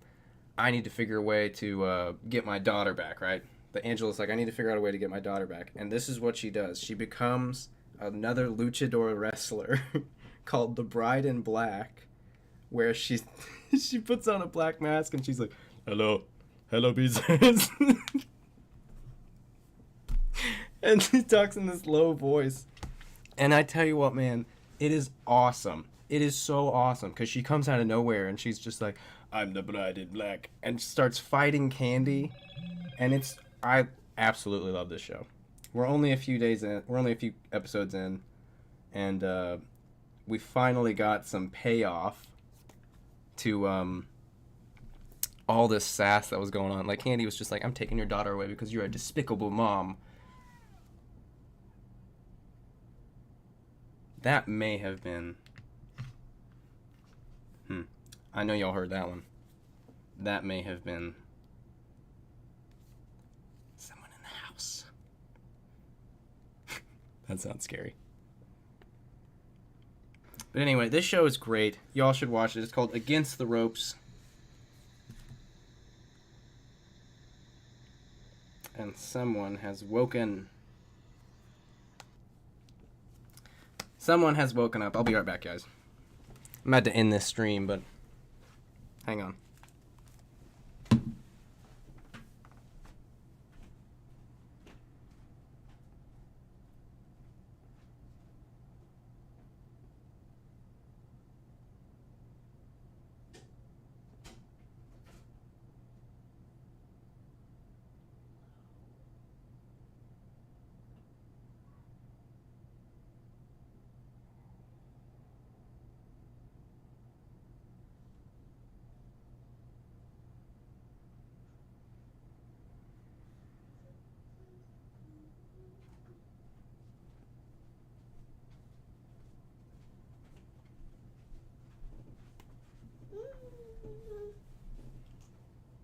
I need to figure a way to get my daughter back, right? But Angela's like, I need to figure out a way to get my daughter back. And this is what she does. She becomes another luchador wrestler called the Bride in Black, where she puts on a black mask and she's like, hello business. And she talks in this low voice. And I tell you what, man, it is awesome. It is so awesome because she comes out of nowhere and she's just like, I'm the Bride in Black, and starts fighting Candy. And I absolutely love this show. We're only a few episodes in, and we finally got some payoff to all this sass that was going on. Like, Candy was just like, I'm taking your daughter away because you're a despicable mom. That may have been... I know y'all heard that one. That may have been someone in the house. That sounds scary. But anyway, this show is great. Y'all should watch it. It's called Against the Ropes. And someone has woken. Someone has woken up. I'll be right back, guys. I'm about to end this stream, but hang on.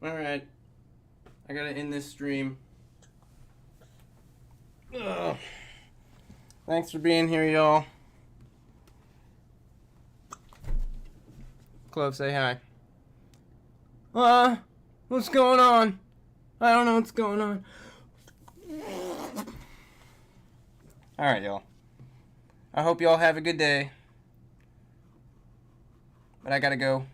Alright. I gotta end this stream. Ugh. Thanks for being here, y'all. Clove, say hi. What's going on? I don't know what's going on. Alright, y'all. I hope y'all have a good day. But I gotta go.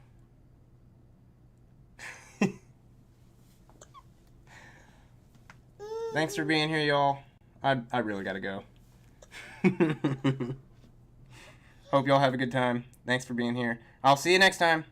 Thanks for being here, y'all. I really gotta go. Hope y'all have a good time. Thanks for being here. I'll see you next time.